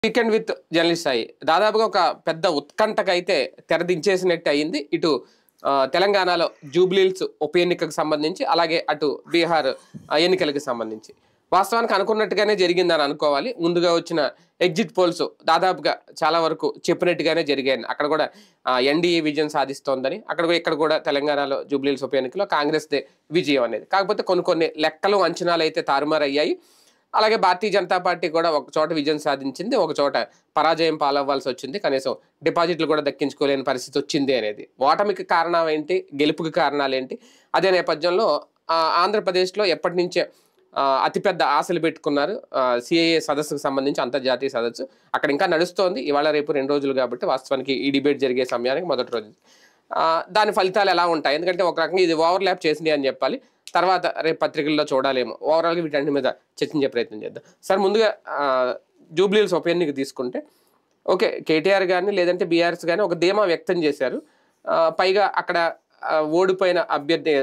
Weekend with journalist Sai దాదాపుగా ఒక పెద్ద ఉత్కంఠకైతే తెరదించేసినట్టు అయింది. ఇటు తెలంగాణలో జూబ్లీహిల్స్ ఉప ఎన్నికకు సంబంధించి, అలాగే అటు బీహార్ ఎన్నికలకు సంబంధించి వాస్తవానికి అనుకున్నట్టుగానే జరిగిందని అనుకోవాలి. ముందుగా వచ్చిన ఎగ్జిట్ పోల్స్ దాదాపుగా చాలా వరకు చెప్పినట్టుగానే జరిగాయి. అక్కడ కూడా ఎన్డీఏ విజయం సాధిస్తోందని, ఇక్కడ కూడా తెలంగాణలో జూబ్లీహిల్స్ ఉప ఎన్నికలో కాంగ్రెస్దే విజయం అనేది. కాకపోతే కొన్ని లెక్కలు అంచనాలు అయితే తారుమారయ్యాయి. అలాగే భారతీయ జనతా పార్టీ కూడా ఒక చోట విజయం సాధించింది, ఒక చోట పరాజయం పాలవ్వాల్సి వచ్చింది. కనీసం డిపాజిట్లు కూడా దక్కించుకోలేని పరిస్థితి వచ్చింది అనేది. ఓటమికి కారణం ఏంటి, గెలుపుకి కారణాలు ఏంటి? అదే నేపథ్యంలో ఆంధ్రప్రదేశ్లో ఎప్పటి నుంచే అతిపెద్ద ఆశలు పెట్టుకున్నారు. సిఏఏ సదస్సుకు సంబంధించి అంతర్జాతీయ సదస్సు అక్కడ ఇంకా నడుస్తోంది. ఇవాళ రేపు 2 రోజులు కాబట్టి వాస్తవానికి ఈ డిబేట్ జరిగే సమయానికి మొదటి రోజు దాని ఫలితాలు ఎలా ఉంటాయి? ఎందుకంటే ఒక రకంగా ఇది ఓవర్లాప్ చేసింది అని చెప్పాలి. తర్వాత రేపు పత్రికల్లో చూడాలేమో. ఓవరాల్గా వీటన్నిటి మీద చర్చించే ప్రయత్నం చేద్దాం. సార్, ముందుగా జూబ్లీహిల్స్ ఉప ఎన్నిక తీసుకుంటే, ఓకే, కేటీఆర్ కానీ లేదంటే బీఆర్ఎస్ కానీ ఒక ధీమా వ్యక్తం చేశారు. పైగా అక్కడ ఓడిపోయిన అభ్యర్థి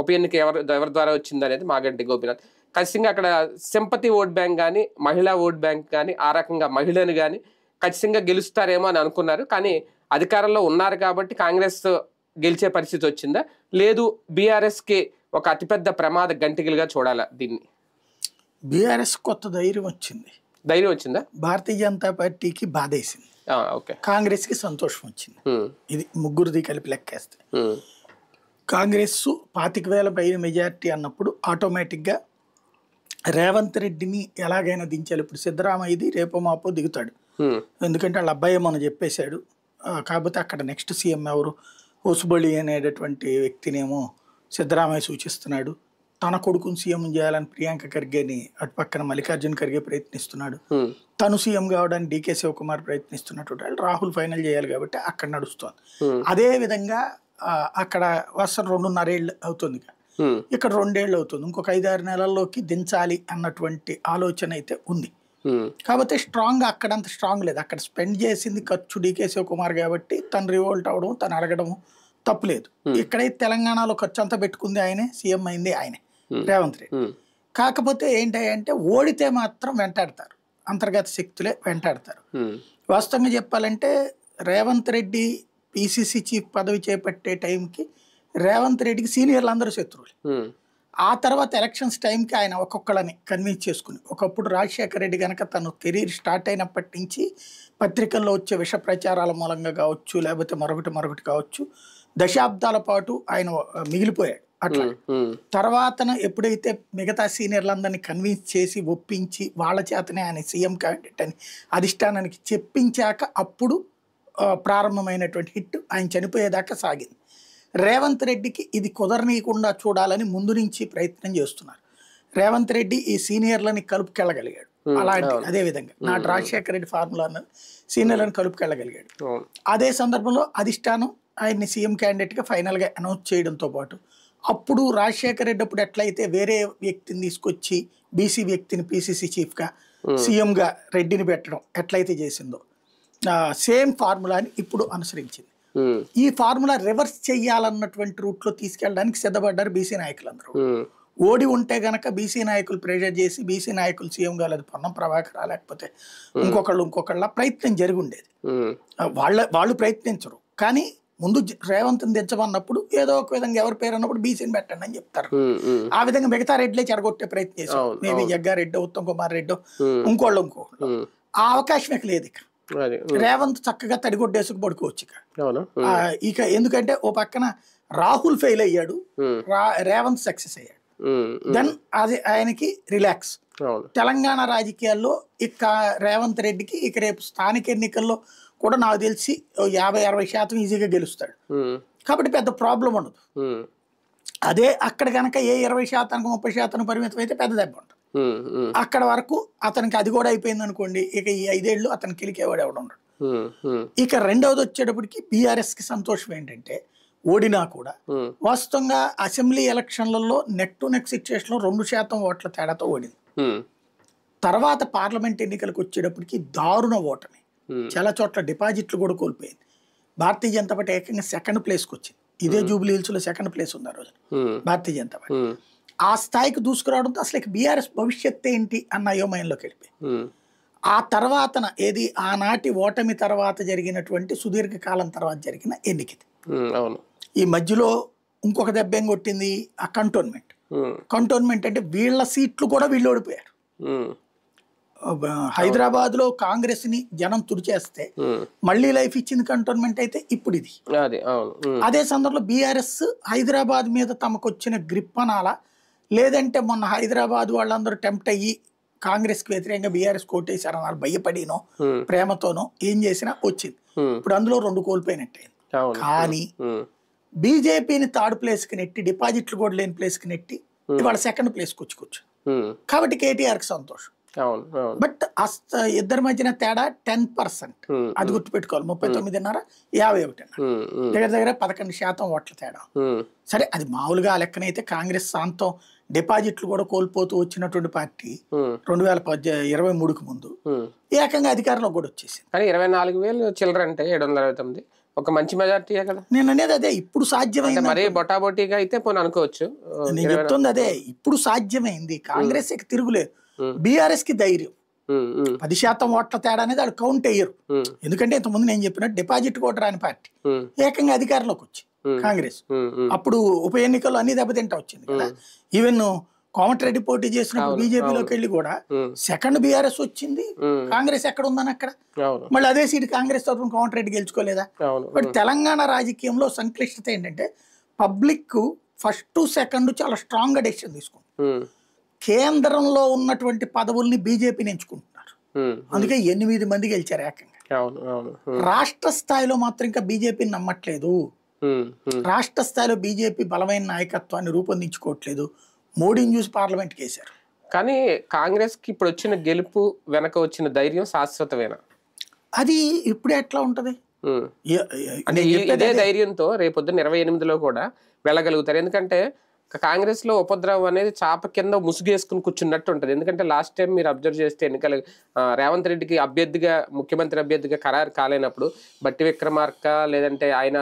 ఉప ఎన్నిక ఎవరి ద్వారా వచ్చింది అనేది మాగంటి గోపీనాథ్. ఖచ్చితంగా అక్కడ సింపతి ఓట్ బ్యాంక్ కానీ, మహిళా ఓట్ బ్యాంక్ కానీ, ఆ రకంగా మహిళను కానీ ఖచ్చితంగా గెలుస్తారేమో అని అనుకున్నారు. కానీ అధికారంలో ఉన్నారు కాబట్టి కాంగ్రెస్ గెలిచే పరిస్థితి వచ్చిందా, లేదు బీఆర్ఎస్కి ఒక అతిపెద్ద ప్రమాద గంటికలుగా చూడాలా దీన్ని? బీఆర్ఎస్ కొత్త ధైర్యం వచ్చిందా? భారతీయ జనతా పార్టీకి బాధేసింది, కాంగ్రెస్ కి సంతోషం వచ్చింది. ఇది ముగ్గురిది కలిపి లెక్కేస్తే కాంగ్రెస్ 25,000 పైన మెజారిటీ అన్నప్పుడు ఆటోమేటిక్ గా రేవంత్ రెడ్డిని ఎలాగైనా దించాలి. ఇప్పుడు సిద్ధరామయ్యది రేపో మాపో దిగుతాడు, ఎందుకంటే వాళ్ళ అబ్బాయి మనం చెప్పేశాడు. కాకపోతే అక్కడ నెక్స్ట్ సీఎం ఎవరు, హోసుబళి అనేటటువంటి వ్యక్తినేమో సిద్ధరామయ్య సూచిస్తున్నాడు. తన కొడుకుని సీఎం చేయాలని ప్రియాంక ఖర్గేని అటు పక్కన మల్లికార్జున ఖర్గే ప్రయత్నిస్తున్నాడు. తను సీఎం కావడానికి డీకే శివకుమార్ ప్రయత్నిస్తున్నట్టు రాహుల్ ఫైనల్ చేయాలి కాబట్టి అక్కడ నడుస్తోంది. అదే విధంగా అక్కడ వరుస 2.5 ఏళ్ళు అవుతుంది, ఇక్కడ 2 ఏళ్ళు అవుతుంది. ఇంకొక 5-6 నెలల్లోకి దించాలి అన్నటువంటి ఆలోచన అయితే ఉంది. కాకపోతే స్ట్రాంగ్ అక్కడంత స్ట్రాంగ్ లేదు. అక్కడ స్పెండ్ చేసింది ఖర్చు డీకే శివకుమార్ కాబట్టి తను రివోల్ట్ అవడం, తను అడగడం తప్పులేదు. ఇక్కడైతే తెలంగాణలో ఖర్చు అంతా పెట్టుకుంది ఆయనే, సీఎం అయింది ఆయనే, రేవంత్ రెడ్డి. కాకపోతే ఏంటంటే ఓడితే మాత్రం వెంటాడతారు, అంతర్గత శక్తులే వెంటాడతారు. వాస్తవంగా చెప్పాలంటే రేవంత్ రెడ్డి పిసిసి చీఫ్ పదవి చేపట్టే టైంకి రేవంత్ రెడ్డికి సీనియర్లు అందరూ శత్రువులు. ఆ తర్వాత ఎలక్షన్స్ టైంకి ఆయన ఒక్కొక్కళ్ళని కన్విన్స్ చేసుకుని, ఒకప్పుడు రాజశేఖర రెడ్డి కనుక తను కెరీర్ స్టార్ట్ అయినప్పటి నుంచి పత్రికల్లో వచ్చే విష ప్రచారాల మూలంగా కావచ్చు, లేకపోతే మరొకటి కావచ్చు, దశాబ్దాల పాటు ఆయన మిగిలిపోయాడు. అట్లా తర్వాతన ఎప్పుడైతే మిగతా సీనియర్లందరినీ కన్విన్స్ చేసి ఒప్పించి వాళ్ళ చేతనే ఆయన సీఎం క్యాండిడేట్ అని అధిష్టానానికి చెప్పించాక అప్పుడు ప్రారంభమైనటువంటి హిట్ ఆయన చనిపోయేదాకా సాగింది. రేవంత్ రెడ్డికి ఇది కుదరనీయకుండా చూడాలని ముందు నుంచి ప్రయత్నం చేస్తున్నారు. రేవంత్ రెడ్డి ఈ సీనియర్లని కలుపుకెళ్ళగలిగాడు. అలాంటి అదే విధంగా నాటి రాజశేఖర రెడ్డి ఫార్ములా సీనియర్లను కలుపుకెళ్ళగలిగాడు. అదే సందర్భంలో అధిష్టానం ఆయన్ని సీఎం క్యాండిడేట్గా ఫైనల్గా అనౌన్స్ చేయడంతో పాటు అప్పుడు రాజశేఖర రెడ్డి అప్పుడు ఎట్లయితే వేరే వ్యక్తిని తీసుకొచ్చి బీసీ వ్యక్తిని పిసిసి చీఫ్గా సీఎంగా రెడ్డిని పెట్టడం ఎట్లయితే చేసిందో సేమ్ ఫార్ములాని ఇప్పుడు అనుసరించింది. ఈ ఫార్ములా రివర్స్ చెయ్యాలన్నటువంటి రూట్లో తీసుకెళ్ళడానికి సిద్ధపడ్డారు బీసీ నాయకులందరూ. ఓడి ఉంటే గనక బీసీ నాయకులు ప్రెషర్ చేసి బీసీ నాయకులు సీఎం కాలేదు, పొన్నం ప్రభాకర్ లేకపోతే ఇంకొకళ్ళ ప్రయత్నం జరిగి ఉండేది. వాళ్ళు ప్రయత్నించరు, కానీ ముందు రేవంత్ని దించమన్నప్పుడు ఏదో ఒక విధంగా ఎవరి పేరు అన్నప్పుడు బీసీని పెట్టండి అని చెప్తారు. ఆ విధంగా మిగతా రెడ్లే చెడగొట్టే ప్రయత్నం చేశారు. మేబీ జగ్గారెడ్డి, ఉత్తమ్ కుమార్ రెడ్డి, ఇంకోళ్ళు ఆ అవకాశం లేదు. ఇక రేవంత్ చక్కగా తడిగొడ్డేసుకు పడుకోవచ్చు. ఇక ఎందుకంటే ఓ పక్కన రాహుల్ ఫెయిల్ అయ్యాడు, రేవంత్ సక్సెస్ అయ్యాడు. దెన్ అది ఆయనకి రిలాక్స్. తెలంగాణ రాజకీయాల్లో ఇక రేవంత్ రెడ్డికి ఇక రేపు స్థానిక ఎన్నికల్లో కూడా నాకు తెలిసి 50-60% ఈజీగా గెలుస్తాడు కాబట్టి పెద్ద ప్రాబ్లం ఉండదు. అదే అక్కడ కనుక ఏ 20%-30% పరిమితం అయితే పెద్ద దెబ్బ ఉంటుంది. అక్కడ వరకు అతనికి అది కూడా అయిపోయింది అనుకోండి, ఇక ఈ 5 ఏళ్ళు అతనికి గెలికేవాడు ఎవడు ఉండడు. ఇక రెండవది వచ్చేటప్పటికి బీఆర్ఎస్ కి సంతోషం ఏంటంటే ఓడినా కూడా వాస్తవంగా అసెంబ్లీ ఎలక్షన్లలో నెక్ టు నెక్ సిచ్యువేషన్ లో 2% ఓట్ల తేడాతో ఓడింది. తర్వాత పార్లమెంట్ ఎన్నికలకు వచ్చేటప్పటికి దారుణ ఓటమి, చాలా చోట్ల డిపాజిట్లు కూడా కోల్పోయింది. భారతీయ జనతా పార్టీ ఏకంగా 2nd ప్లేస్కి వచ్చింది. ఇదే జూబ్లీహిల్స్ లో 2nd ప్లేస్ ఉంది ఆ రోజు భారతీయ జనతా పార్టీ. ఆ స్థాయికి దూసుకురావడంతో అసలు బీఆర్ఎస్ భవిష్యత్తు ఏంటి అన్న అయోమయంలోకి వెళ్ళిపోయింది. ఆ తర్వాతన ఏది ఆనాటి ఓటమి తర్వాత జరిగినటువంటి సుదీర్ఘకాలం తర్వాత జరిగిన ఎన్నికది. అవును. ఈ మధ్యలో ఇంకొక దెబ్బ ఏం కొట్టింది, ఆ కంటోన్మెంట్. కంటోన్మెంట్ అంటే వీళ్ళ సీట్లు కూడా వీళ్ళు ఓడిపోయారు. హైదరాబాద్ లో కాంగ్రెస్ ని జనం తుడిచేస్తే మళ్ళీ లైఫ్ ఇచ్చింది కంటోన్మెంట్ అయితే ఇప్పుడు ఇది. అదే సందర్భంలో బీఆర్ఎస్ హైదరాబాద్ మీద తమకు వచ్చిన గ్రిప్ అనాలా, లేదంటే మొన్న హైదరాబాద్ వాళ్ళందరూ టెంప్ట్ అయ్యి కాంగ్రెస్ కి వ్యతిరేకంగా బీఆర్ఎస్ కోటేశారు అన్నారు, భయపడినో ప్రేమతోనో ఏం చేసినా వచ్చింది. ఇప్పుడు అందులో 2 కోల్పోయినట్టే. కానీ బీజేపీని థర్డ్ ప్లేస్ కి నెట్టి, డిపాజిట్లు కూడా లేని ప్లేస్ కి నెట్టి ఇవాళ సెకండ్ ప్లేస్ కి వచ్చి కాబట్టి కేటీఆర్ కి సంతోషం. బట్ ఇద్దరి మధ్యన తేడా 10%. అది గుర్తుపెట్టుకోవాలి. 39.5, 51 దగ్గర దగ్గర 11% ఓట్ల తేడా. సరే అది మామూలుగా ఆ లెక్కనైతే కాంగ్రెస్ సాంతం డిపాజిట్లు కూడా కోల్పోతూ వచ్చినటువంటి పార్టీ 2023కు ముందు ఏకంగా అధికారంలో కూడా వచ్చేసింది. 24,000 చిల్లర అంటే 769 ఒక మంచి మెజార్టీయే కదా. నేను అనేది అదే ఇప్పుడు సాధ్యమైంది. మరీ బొటాబొటీగా అయితే పోనీ అనుకోవచ్చు. నేను చెప్తుంది అదే ఇప్పుడు సాధ్యమైంది. కాంగ్రెస్ తిరుగులేదు, బీఆర్ఎస్ కి ధైర్యం. 10% ఓట్ల తేడా అనేది వాళ్ళు కౌంట్ అయ్యరు. ఎందుకంటే ఇంతకుముందు నేను చెప్పినట్టు డిపాజిట్ కూడా రాని పార్టీ ఏకంగా అధికారంలోకి వచ్చి కాంగ్రెస్ అప్పుడు ఉప ఎన్నికల్లో అన్ని దెబ్బతింటా వచ్చింది కదా. ఈవెన్ కోమటిరెడ్డి పోటీ చేసినప్పుడు బీజేపీలోకి వెళ్ళి కూడా సెకండ్ బీఆర్ఎస్ వచ్చింది. కాంగ్రెస్ ఎక్కడ ఉందని అక్కడ మళ్ళీ అదే సీట్ కాంగ్రెస్ తరఫున కోమటిరెడ్డి గెలుచుకోలేదా. బట్ తెలంగాణ రాజకీయంలో సంక్లిష్టత ఏంటంటే పబ్లిక్ ఫస్ట్ సెకండ్ చాలా స్ట్రాంగ్ గా డెసిషన్ తీసుకుంటారు. కేంద్రంలో ఉన్నటువంటి పదవుల్ని బీజేపీని ఎంచుకుంటున్నారు. అందుకే 8 మంది గెలిచారు ఏకంగా. రాష్ట్ర స్థాయిలో మాత్రం ఇంకా బీజేపీని నమ్మట్లేదు. రాష్ట్ర స్థాయిలో బీజేపీ బలమైన నాయకత్వాన్ని రూపొందించుకోవట్లేదు. మోడీని చూసి పార్లమెంట్కి వేశారు. కానీ కాంగ్రెస్ కి ఇప్పుడు వచ్చిన గెలుపు వెనక వచ్చిన ధైర్యం శాశ్వతమేనా? అది ఇప్పుడే ఎట్లా ఉంటది అంటే ఇదే ధైర్యంతో రేపొద్దున 28లో కూడా వెళ్ళగలుగుతారు. ఎందుకంటే కాంగ్రెస్ లో ఉపద్రవం అనేది చాప కింద ముసుగేసుకుని కూర్చున్నట్టు ఉంటుంది. ఎందుకంటే లాస్ట్ టైం మీరు అబ్జర్వ్ చేస్తే ఎన్నికలు రేవంత్ రెడ్డికి అభ్యర్థిగా ముఖ్యమంత్రి అభ్యర్థిగా ఖరారు కాలేనప్పుడు బట్టి విక్రమార్క లేదంటే ఆయన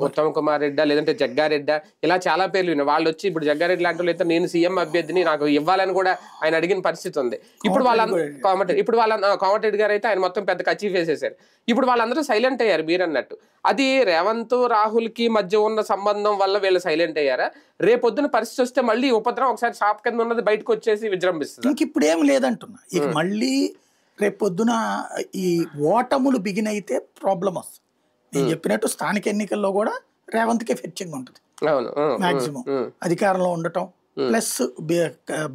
ఉత్తమ్ కుమార్ రెడ్డి లేదంటే జగ్గారెడ్డి ఇలా చాలా పేర్లు విన్నారు. వాళ్ళు వచ్చి ఇప్పుడు జగ్గారెడ్డి లాంటి వాళ్ళు నేను సీఎం అభ్యర్థిని నాకు ఇవ్వాలని కూడా ఆయన అడిగిన పరిస్థితి ఉంది. ఇప్పుడు కోమటిరెడ్డి గారు అయితే ఆయన మొత్తం పెద్ద అచీవ్ చేసేసారు. ఇప్పుడు వాళ్ళందరూ సైలెంట్ అయ్యారు మీరు అన్నట్టు. అది రేవంత్ రాహుల్ కి మధ్య ఉన్న సంబంధం వల్ల వీళ్ళు సైలెంట్ అయ్యారా? రేపొద్దున పరిస్థితి వస్తే మళ్ళీ ఉపద్రవం ఒకసారి షాప్ కింద ఉన్నది బయటకు వచ్చేసి విజృంభిస్తుంది. ఇంక ఇప్పుడు ఏం లేదంటున్నా. ఇక మళ్ళీ రేపొద్దున ఈ ఓటములు బిగిన్ అయితే ప్రాబ్లం వస్తుంది. నేను చెప్పినట్టు స్థానిక ఎన్నికల్లో కూడా రేవంత్ కి ఫెచ్చింగ్ ఉంటుంది మాక్సిమం అధికారంలో ఉండటం. ప్లస్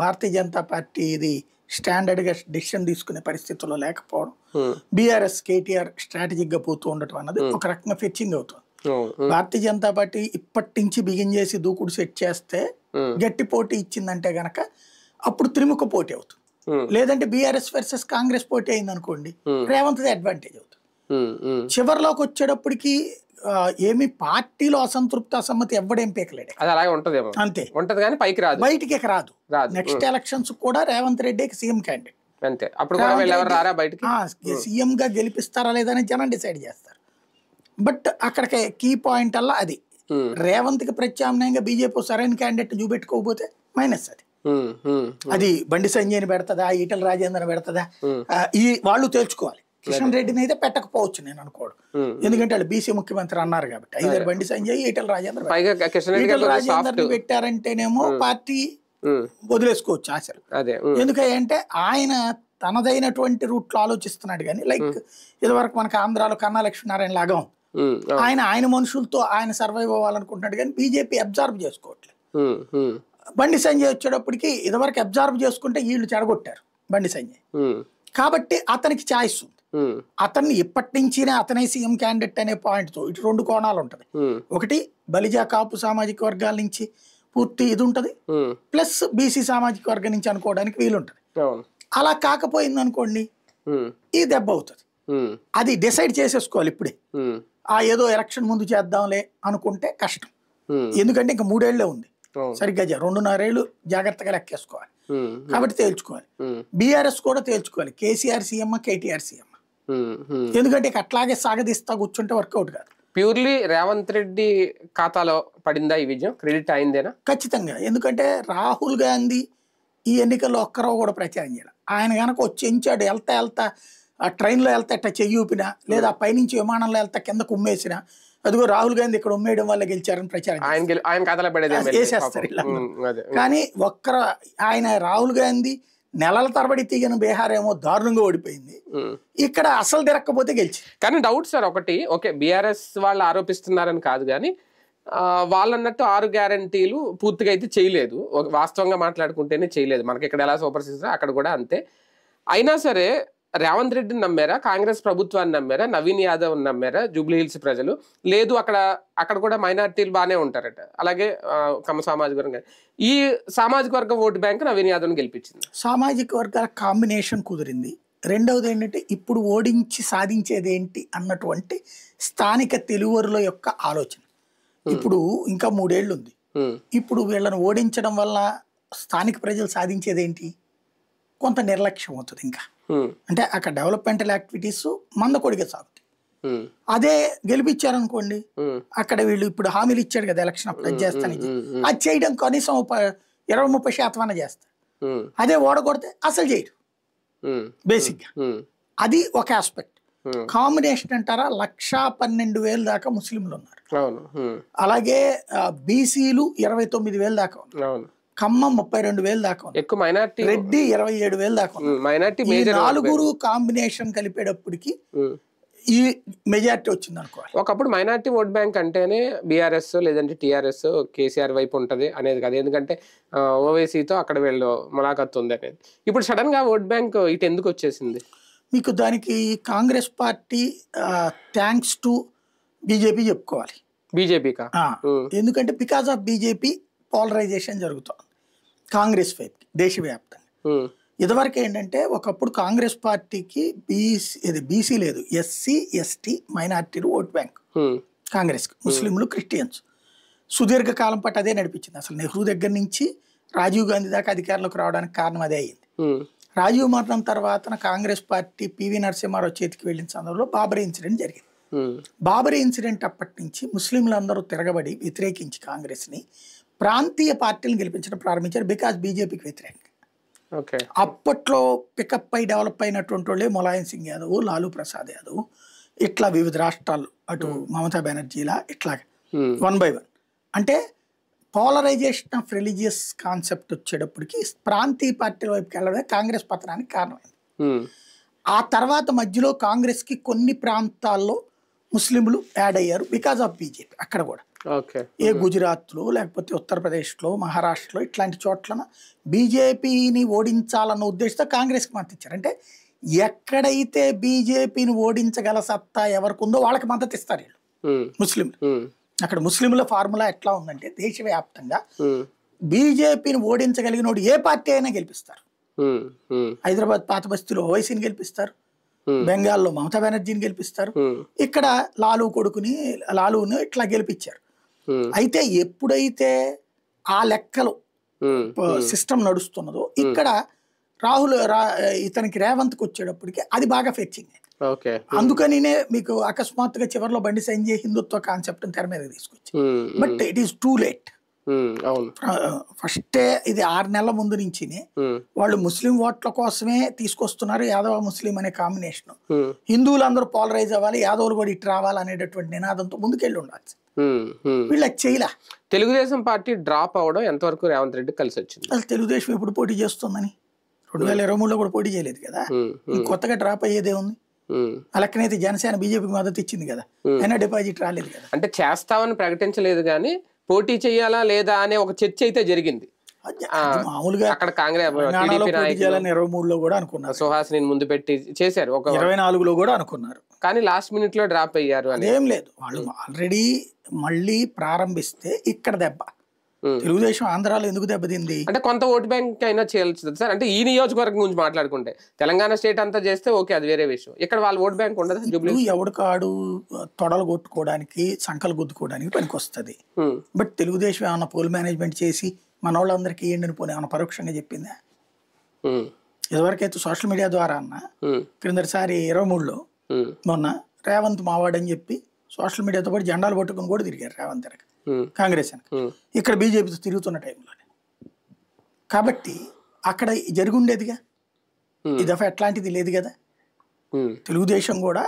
భారతీయ జనతా పార్టీ ఇది స్టాండర్డ్ గా డిసిషన్ తీసుకునే పరిస్థితుల్లో లేకపోవడం, బీఆర్ఎస్ కేటీఆర్ స్ట్రాటజిక్ గా పోతూ ఉండటం అన్నది ఒక రకంగా ఫెచ్చింగ్ అవుతుంది. భారతీయ జనతా పార్టీ ఇప్పటి నుంచి బిగిన్ చేసి దూకుడు సెట్ చేస్తే గట్టి పోటీ ఇచ్చిందంటే గనక అప్పుడు త్రిముఖ పోటీ అవుతుంది. లేదంటే బీఆర్ఎస్ వర్సెస్ కాంగ్రెస్ పోటీ అయింది అనుకోండి, రేవంత్ అడ్వాంటేజ్ అవుతుంది. చివరిలోకి వచ్చేటప్పటికి ఏమి పార్టీలో అసంతృప్తి అసమ్మతి ఎవడేం పీకలేడు. అంతే ఉంటది కానీ పైకి రాదు, బయటికి రాదు. నెక్స్ట్ ఎలక్షన్స్ కూడా రేవంత్ రెడ్డికి సీఎం క్యాండిడేట్ అంతే. అప్పుడు సీఎం గా గెలిపిస్తారా లేదని జనం డిసైడ్ చేస్తారు. బట్ అక్కడికి కీ పాయింట్ అల్లా అది రేవంత్ కి ప్రత్యామ్నాయంగా బీజేపీ సరైన క్యాండిడేట్ చూపెట్టుకోకపోతే మైనస్. అది బండి సంజయ్ని పెడతదా, ఈటల రాజేందర్ పెడతదా, ఈ వాళ్ళు తేల్చుకోవాలి. కిషన్ రెడ్డిని అయితే పెట్టకపోవచ్చు నేను అనుకోడు. ఎందుకంటే వాళ్ళు బీసీ ముఖ్యమంత్రి అన్నారు కాబట్టి. ఐదర్ బండి సంజయ్, ఈటల రాజేందర్. ఈటల రాజేందర్ పెట్టారంటేనేమో పార్టీ వదిలేసుకోవచ్చు ఆశలు. ఎందుకంటే ఆయన తనదైనటువంటి రూట్ లో ఆలోచిస్తున్నాడు. కానీ లైక్ ఇదివరకు మనకు ఆంధ్రాలో కన్నా లక్ష్మీనారాయణ లాగా ఆయన మనుషులతో ఆయన సర్వైవ్ అవ్వాలనుకుంటున్నాడు. కానీ బీజేపీ అబ్జర్వ్ చేసుకోవట్లేదు. బండి సంజయ్ వచ్చేటప్పటికి ఇదివరకు అబ్జర్వ్ చేసుకుంటే వీళ్ళు చెడగొట్టారు బండి సంజయ్. కాబట్టి అతనికి ఛాయిస్ ఉంది. అతన్ని ఎప్పటి నుంచి అతనే సీఎం క్యాండిడేట్ అనే పాయింట్ తో ఇటు 2 కోణాలు ఉంటది. ఒకటి బలిజా కాపు సామాజిక వర్గాల నుంచి పూర్తి ఇది ఉంటది, ప్లస్ బీసీ సామాజిక వర్గం నుంచి అనుకోవడానికి వీలుంటది. అలా కాకపోయింది అనుకోండి ఈ దెబ్బ అవుతుంది. అది డిసైడ్ చేసేసుకోవాలి ఇప్పుడే. ఏదో ఎలక్షన్ ముందు చేద్దాంలే అనుకుంటే కష్టం. ఎందుకంటే ఇంకా 3 ఏళ్లే ఉంది సరిగ్గా, 2.5 ఏళ్ళు జాగ్రత్తగా లెక్కేసుకోవాలి. కాబట్టి తేల్చుకోవాలి. బీఆర్ఎస్ కూడా తేల్చుకోవాలి, కేసీఆర్ సీఎం కేటీఆర్ సీఎం. ఎందుకంటే ఇక అట్లాగే సాగదీస్తా కూర్చుంటే వర్కౌట్ కాదు. ప్యూర్లీ రేవంత్ రెడ్డి ఖాతాలో పడిందా ఈ విజయం? క్రెడిట్ అయిందేనా? ఖచ్చితంగా. ఎందుకంటే రాహుల్ గాంధీ ఈ ఎన్నికల్లో ఒక్కరో కూడా ప్రచారం చేయాలి. ఆయన కనుక వచ్చి ఎంచాడు, వెళ్తా ఆ ట్రైన్లో వెళ్తా ఇట్లా చెయ్యి ఊపినా, లేదా పైనుంచి విమానంలో వెళ్తా కింద కుమ్మేసిన, అదిగో రాహుల్ గాంధీ ఇక్కడ ఉమ్మేయడం వల్ల గెలిచారని ప్రచారం వేసేస్తారు ఇలా. కానీ ఆయన రాహుల్ గాంధీ నెలల తరబడి తీగిన బీహార్ ఏమో దారుణంగా ఓడిపోయింది, ఇక్కడ అసలు తిరగకపోతే గెలిచి. కానీ డౌట్ సార్ ఒకటి, ఓకే బీఆర్ఎస్ వాళ్ళు ఆరోపిస్తున్నారని కాదు కానీ వాళ్ళన్నట్టు 6 గ్యారంటీలు పూర్తిగా అయితే చేయలేదు, వాస్తవంగా మాట్లాడుకుంటేనే చేయలేదు. మనకి ఇక్కడ ఎలా సూపర్ సిస్టర్ అక్కడ కూడా అంతే. అయినా సరే రేవంత్ రెడ్డిని నమ్మారా, కాంగ్రెస్ ప్రభుత్వాన్ని నమ్మారా, నవీన్ యాదవ్ నమ్మారా జూబ్లీ హిల్స్ ప్రజలు? లేదు అక్కడ కూడా మైనారిటీలు బాగానే ఉంటారట, అలాగే కమ్మ సామాజిక వర్గం, ఈ సామాజిక వర్గం ఓటు బ్యాంక్ నవీన్ యాదవ్ని గెలిపించింది. సామాజిక వర్గాల కాంబినేషన్ కుదిరింది. రెండవది ఏంటంటే ఇప్పుడు ఓడించి సాధించేది ఏంటి అన్నటువంటి స్థానిక తెలుగువరుల యొక్క ఆలోచన. ఇప్పుడు ఇంకా 3 ఏళ్ళు ఉంది. ఇప్పుడు వీళ్ళని ఓడించడం వల్ల స్థానిక ప్రజలు సాధించేది ఏంటి? కొంత నిర్లక్ష్యం అవుతుంది. ఇంకా అంటే అక్కడ డెవలప్మెంటల్ యాక్టివిటీస్ మందకొడిగా సాగుతాయి. అదే గెలిపించారనుకోండి, అక్కడ వీళ్ళు ఇప్పుడు హామీలు ఇచ్చాడు కదా ఎలక్షన్ అప్పుడు అది చేస్తాను, అది చేయడం కనీసం 20-30% అన్న చేస్తారు. అదే ఓడగొడితే అసలు చేయరు బేసిక్ గా. అది ఒక ఆస్పెక్ట్. కాంబినేషన్ అంటారా, 1,12,000 దాకా ముస్లింలు ఉన్నారు. అలాగే బీసీలు 29,000 దాకా ఉన్నారు. ఖమ్మం 32,000 దాకా ఉంది. రెడ్డి 27,000 దాకా ఉంది. ఈ 4 కాంబినేషన్ కలిపేటప్పటికి ఈ మెజారిటీ వచ్చింది అనుకోవాలి. ఒకప్పుడు మైనారిటీ ఓట్ బ్యాంక్ అంటేనే బీఆర్ఎస్ లేదంటే టీఆర్ఎస్ కేసీఆర్ వైపు ఉంటది అనేది కదా, ఎందుకంటే ఓవైసీతో అక్కడ వీళ్ళు ములాఖత్తు ఉంది అనేది. ఇప్పుడు సడన్ గా ఓట్ బ్యాంక్ ఇటు ఎందుకు వచ్చేసింది? మీకు దానికి Congress party thanks to BJP చెప్పుకోవాలి. బీజేపీకా? ఎందుకంటే బికాస్ ఆఫ్ బీజేపీ పోలరైజేషన్ జరుగుతుంది కాంగ్రెస్ వైపు దేశవ్యాప్తంగా. ఇదివరకు ఏంటంటే ఒకప్పుడు కాంగ్రెస్ పార్టీకి బీసీ లేదు, ఎస్సీ ఎస్టీ మైనార్టీలు ఓట్ బ్యాంక్ కాంగ్రెస్కి, ముస్లింలు క్రిస్టియన్స్. సుదీర్ఘకాలం పాటు అదే నడిపించింది. అసలు నెహ్రూ దగ్గర నుంచి రాజీవ్ గాంధీ దాకా అధికారంలోకి రావడానికి కారణం అదే అయింది. రాజీవ్ మరణం తర్వాత కాంగ్రెస్ పార్టీ పివి నరసింహారావు చేతికి వెళ్ళిన సందర్భంలో బాబరీ ఇన్సిడెంట్ జరిగింది. బాబరీ ఇన్సిడెంట్ అప్పటి నుంచి ముస్లింలందరూ తిరగబడి వ్యతిరేకించి కాంగ్రెస్ని ప్రాంతీయ పార్టీలను గెలిపించడం ప్రారంభించారు, బికాజ్ బీజేపీకి వ్యతిరేకంగా. అప్పట్లో పికప్ అయి డెవలప్ అయినటువంటి వాళ్ళే ములాయం సింగ్ యాదవ్, లాలూ ప్రసాద్ యాదవ్, ఇట్లా వివిధ రాష్ట్రాలు, అటు మమతా బెనర్జీలా ఇట్లా 1 by 1. అంటే పోలరైజేషన్ ఆఫ్ రిలీజియస్ కాన్సెప్ట్ వచ్చేటప్పటికి ప్రాంతీయ పార్టీల వైపుకి వెళ్ళడమే కాంగ్రెస్ పతనానికి కారణమైంది. ఆ తర్వాత మధ్యలో కాంగ్రెస్కి కొన్ని ప్రాంతాల్లో ముస్లింలు యాడ్ అయ్యారు బికాజ్ ఆఫ్ బీజేపీ. అక్కడ కూడా గుజరాత్లో లేకపోతే ఉత్తరప్రదేశ్లో మహారాష్ట్రలో ఇట్లాంటి చోట్ల బీజేపీని ఓడించాలన్న ఉద్దేశంతో కాంగ్రెస్కి మద్దతు ఇచ్చారు. అంటే ఎక్కడైతే బీజేపీని ఓడించగల సత్తా ఎవరికి ఉందో వాళ్ళకి మద్దతు ఇస్తారు వీళ్ళు ముస్లింలు. అక్కడ ముస్లింల ఫార్ములా ఎట్లా ఉందంటే దేశవ్యాప్తంగా బీజేపీని ఓడించగలిగిన ఏ పార్టీ అయినా గెలిపిస్తారు. హైదరాబాద్ పాత బస్తీలో ఓవైసీని గెలిపిస్తారు, బెంగాల్లో మమతా బెనర్జీని గెలిపిస్తారు, ఇక్కడ లాలూని ఇట్లా గెలిపించారు. అయితే ఎప్పుడైతే ఆ లెక్కలు సిస్టమ్ నడుస్తున్నదో ఇక్కడ ఇతనికి రేవంత్కి వచ్చేటప్పటికి అది బాగా ఫెచ్చింగ్. అందుకనినే మీకు అకస్మాత్తుగా చివరిలో బండి సంజయ్ హిందుత్వ కాన్సెప్ట్ తెర మీద తీసుకొచ్చి, but it is too late. ఫస్టే ఇది 6 నెలల ముందు నుంచి వాళ్ళు ముస్లిం ఓట్ల కోసమే తీసుకొస్తున్నారు యాదవ ముస్లిం అనే కాంబినేషన్. హిందువులు అందరూ పోలరైజ్ అవ్వాలి, యాదవులు కూడా ఇటు రావాలి అనేటటువంటి నినాదంతో ముందుకెళ్ళి ఉండాలి. వీళ్ళకి చేయలే. తెలుగుదేశం పార్టీ డ్రాప్ అవడం ఎంతవరకు రేవంత్ రెడ్డి కలిసి వచ్చింది? అసలు తెలుగుదేశం ఎప్పుడు పోటీ చేస్తుందని 2023లో కూడా పోటీ చేయలేదు కదా, కొత్తగా డ్రాప్ అయ్యేదే ఉంది. అలాగనైతే జనసేన బీజేపీకి మద్దతు ఇచ్చింది కదా, అయినా డిపాజిట్ రాలేదు కదా. అంటే చేస్తామని ప్రకటించలేదు కానీ పోటీ చేయాలా లేదా అనే ఒక చర్చ అయితే జరిగింది మామూలుగా. అక్కడ కాంగ్రెస్ 23లో కూడా అనుకున్నారు, సుహాసిని ముందు పెట్టి చేశారు, 24లో కూడా అనుకున్నారు, కానీ లాస్ట్ మినిట్ లో డ్రాప్ అయ్యారు. అదేం లేదు, వాళ్ళు ఆల్రెడీ మళ్ళీ ప్రారంభిస్తే ఇక్కడ దెబ్బ. తెలుగుదేశం ఆంధ్రాలో ఎందుకు దెబ్బతింది అంటే కొంత ఓటు బ్యాంక్ అయినా చేయాల్సింది సార్. అంటే ఈ నియోజకవర్గం గురించి మాట్లాడుకుంటే తెలంగాణ స్టేట్ అంతా చేస్తే ఓకే, అది వేరే విషయం. ఇక్కడ వాళ్ళ ఓటు బ్యాంక్ ఉండదు. ఎవడికాడు తొడలు కొట్టుకోవడానికి సంకలు గుద్దుకోవడానికి పనికి వస్తుంది. బట్ తెలుగుదేశం ఏమన్నా పోల్ మేనేజ్మెంట్ చేసి మన వాళ్ళందరికీ ఏంటని పోనీ ఏమన్నా పరోక్షంగా చెప్పిందా? ఇదివరకైతే సోషల్ మీడియా ద్వారా అన్న క్రిందటిసారి 23లో మొన్న రేవంత్ మావాడని చెప్పి సోషల్ మీడియాతో పాటు జెండాలు పట్టుకుని కూడా తిరిగారు రేవంత్ వెనక కాంగ్రెస్ వెనక, ఇక్కడ బీజేపీతో తిరుగుతున్న టైంలోనే. కాబట్టి అక్కడ జరిగి ఉండేదిగా. ఈ దఫా ఎట్లాంటిది లేదు కదా. తెలుగుదేశం కూడా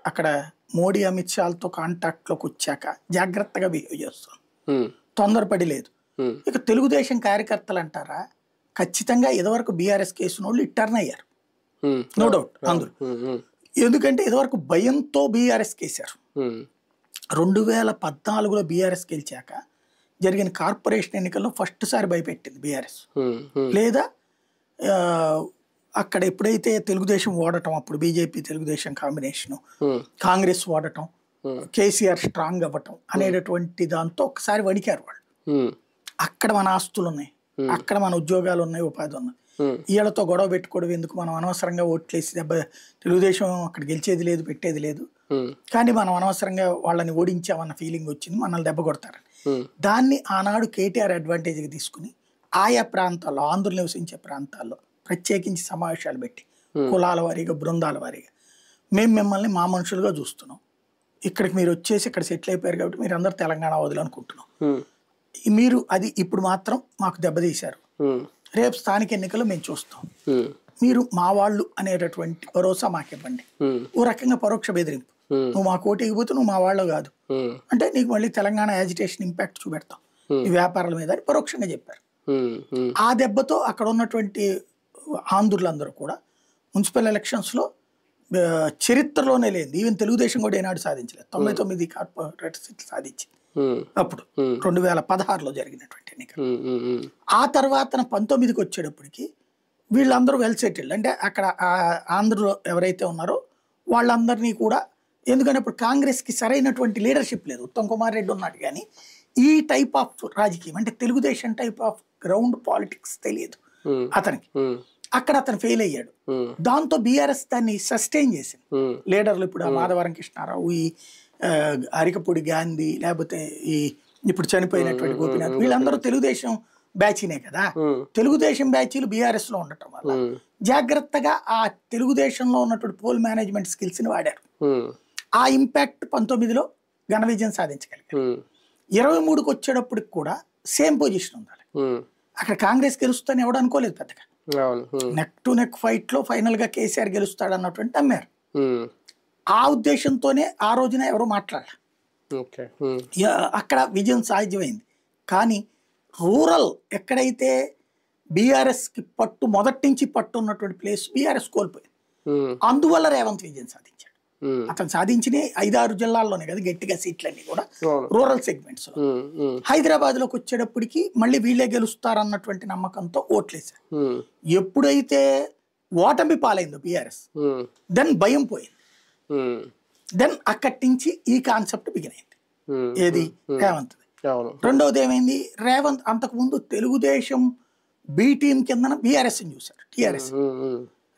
అక్కడ మోడీ అమిత్ షాలతో కాంటాక్ట్లోకి వచ్చాక జాగ్రత్తగా బిహేవ్ చేస్తుంది, తొందరపడి లేదు. ఇక తెలుగుదేశం కార్యకర్తలు అంటారా, ఖచ్చితంగా ఇదివరకు బీఆర్ఎస్ కేసు వాళ్ళు టర్న్ అయ్యారు, నో డౌట్ అందరూ. ఎందుకంటే ఇదివరకు భయంతో బీఆర్ఎస్ కేసారు. 2014లో బీఆర్ఎస్ గెలిచాక జరిగిన కార్పొరేషన్ ఎన్నికల్లో ఫస్ట్ సారి భయపెట్టింది బీఆర్ఎస్. లేదా అక్కడ ఎప్పుడైతే తెలుగుదేశం ఓడటం, అప్పుడు BJP Telugu Desam combination, Congress ఓడటం, KCR strong అవ్వటం అనేటటువంటి దాంతో ఒకసారి వణికారు వాళ్ళు. అక్కడ మన ఆస్తులు ఉన్నాయి, అక్కడ మన ఉద్యోగాలు ఉన్నాయి, ఉపాధి ఉన్నాయి, వీళ్ళతో గొడవ పెట్టుకోవడం ఎందుకు, మనం అనవసరంగా ఓట్లేసి తెలుగుదేశం అక్కడ గెలిచేది లేదు, పెట్టేది లేదు, కానీ మనం అనవసరంగా వాళ్ళని ఓడించామన్న ఫీలింగ్ వచ్చింది, మనల్ని దెబ్బ కొడతారని. దాన్ని ఆనాడు కేటీఆర్ అడ్వాంటేజ్గా తీసుకుని ఆయా ప్రాంతాల్లో, ఆంధ్రులు నివసించే ప్రాంతాల్లో ప్రత్యేకించి సమావేశాలు పెట్టి కులాల వారీగా, బృందాల వారీగా, మేము మిమ్మల్ని మా మనుషులుగా చూస్తున్నాం, ఇక్కడికి మీరు వచ్చేసి ఇక్కడ సెటిల్ అయిపోయారు కాబట్టి మీరు అందరు తెలంగాణ వదలనుకుంటున్నాం, మీరు అది ఇప్పుడు మాత్రం మాకు దెబ్బతీశారు, రేపు స్థానిక ఎన్నికల్లో మేము చూస్తాం, మీరు మా వాళ్ళు అనేటటువంటి భరోసా మాకివ్వండి. ఓ రకంగా పరోక్ష బెదిరింపు, నువ్వు మా కోటి ఎగిపోతే నువ్వు మా వాళ్ళు కాదు అంటే నీకు మళ్ళీ తెలంగాణ యాజిటేషన్ ఇంపాక్ట్ చూపెడతాం ఈ వ్యాపారాల మీద అని పరోక్షంగా చెప్పారు. ఆ దెబ్బతో అక్కడ ఉన్నటువంటి ఆంధ్రులందరూ కూడా మున్సిపల్ ఎలక్షన్స్లో చరిత్రలోనే లేదు, ఈవెన్ తెలుగుదేశం కూడా ఏనాడు సాధించలేదు, 99 కార్పొరేట్ సీట్లు సాధించింది అప్పుడు 2016లో జరిగినటువంటి ఎన్నికలు. ఆ తర్వాత 19కి వచ్చేటప్పటికి వీళ్ళందరూ వెల్ సెటిల్డ్, అంటే అక్కడ ఆంధ్రలో ఎవరైతే ఉన్నారో వాళ్ళందరినీ కూడా, ఎందుకంటే ఇప్పుడు కాంగ్రెస్కి సరైనటువంటి లీడర్షిప్ లేదు, ఉత్తమ్ కుమార్ రెడ్డి ఉన్నాడు కానీ ఈ టైప్ ఆఫ్ రాజకీయం అంటే Telugu Desam type of ground politics తెలియదు అతనికి, అక్కడ అతను ఫెయిల్ అయ్యాడు. దాంతో బీఆర్ఎస్ దాన్ని సస్టైన్ చేసింది. లీడర్లు ఇప్పుడు మాధవరం కృష్ణారావు, ఈ అరికపూడి గాంధీ, లేకపోతే ఈ ఇప్పుడు చనిపోయినటువంటి గోపీనాథ్, వీళ్ళందరూ తెలుగుదేశం బ్యాచీనే కదా. తెలుగుదేశం బ్యాచీలు బీఆర్ఎస్ లో ఉండటం వల్ల జాగ్రత్తగా ఆ తెలుగుదేశంలో ఉన్నటువంటి పోల్ మేనేజ్మెంట్ స్కిల్స్ ని వాడారు. ఆ ఇంపాక్ట్ 19లో ఘన విజయం సాధించగలిగారు. 23కి వచ్చేటప్పటికి కూడా సేమ్ పొజిషన్ ఉండాలి. అక్కడ కాంగ్రెస్ గెలుస్తుందని ఎవడు అనుకోలేదు పెద్దగా, నెక్ టు నెక్ ఫైట్ లో ఫైనల్ గా కేసీఆర్ గెలుస్తాడు అన్నటువంటి నమ్మారు. ఆ ఉద్దేశంతోనే ఆ రోజున ఎవరు మాట్లాడాలి, అక్కడ విజయం సాధ్యమైంది. కానీ రూరల్ ఎక్కడైతే బీఆర్ఎస్ కి పట్టు, మొదటి నుంచి పట్టు ఉన్నటువంటి ప్లేస్ బీఆర్ఎస్ కోల్పోయింది. అందువల్ల రేవంత్ విజయం సాధించాడు. అతను సాధించిన 5-6 జిల్లాల్లోనే కదా గట్టిగా సీట్లన్నీ కూడా రూరల్ సెగ్మెంట్స్ లో. హైదరాబాద్ లోకి వచ్చేటప్పటికి మళ్ళీ వీళ్ళే గెలుస్తారన్నటువంటి నమ్మకంతో ఓట్లేశారు. ఎప్పుడైతే ఓటమి పాలైందో బీఆర్ఎస్, దెన్ భయం పోయింది. దెన్ అక్కడి నుంచి ఈ కాన్సెప్ట్ బిగిన్ అయింది, ఏది రేవంత్. రెండవది ఏమైంది, రేవంత్ అంతకుముందు తెలుగుదేశం బి టీం కిందన బీఆర్ఎస్ చూశారు, టీఆర్ఎస్.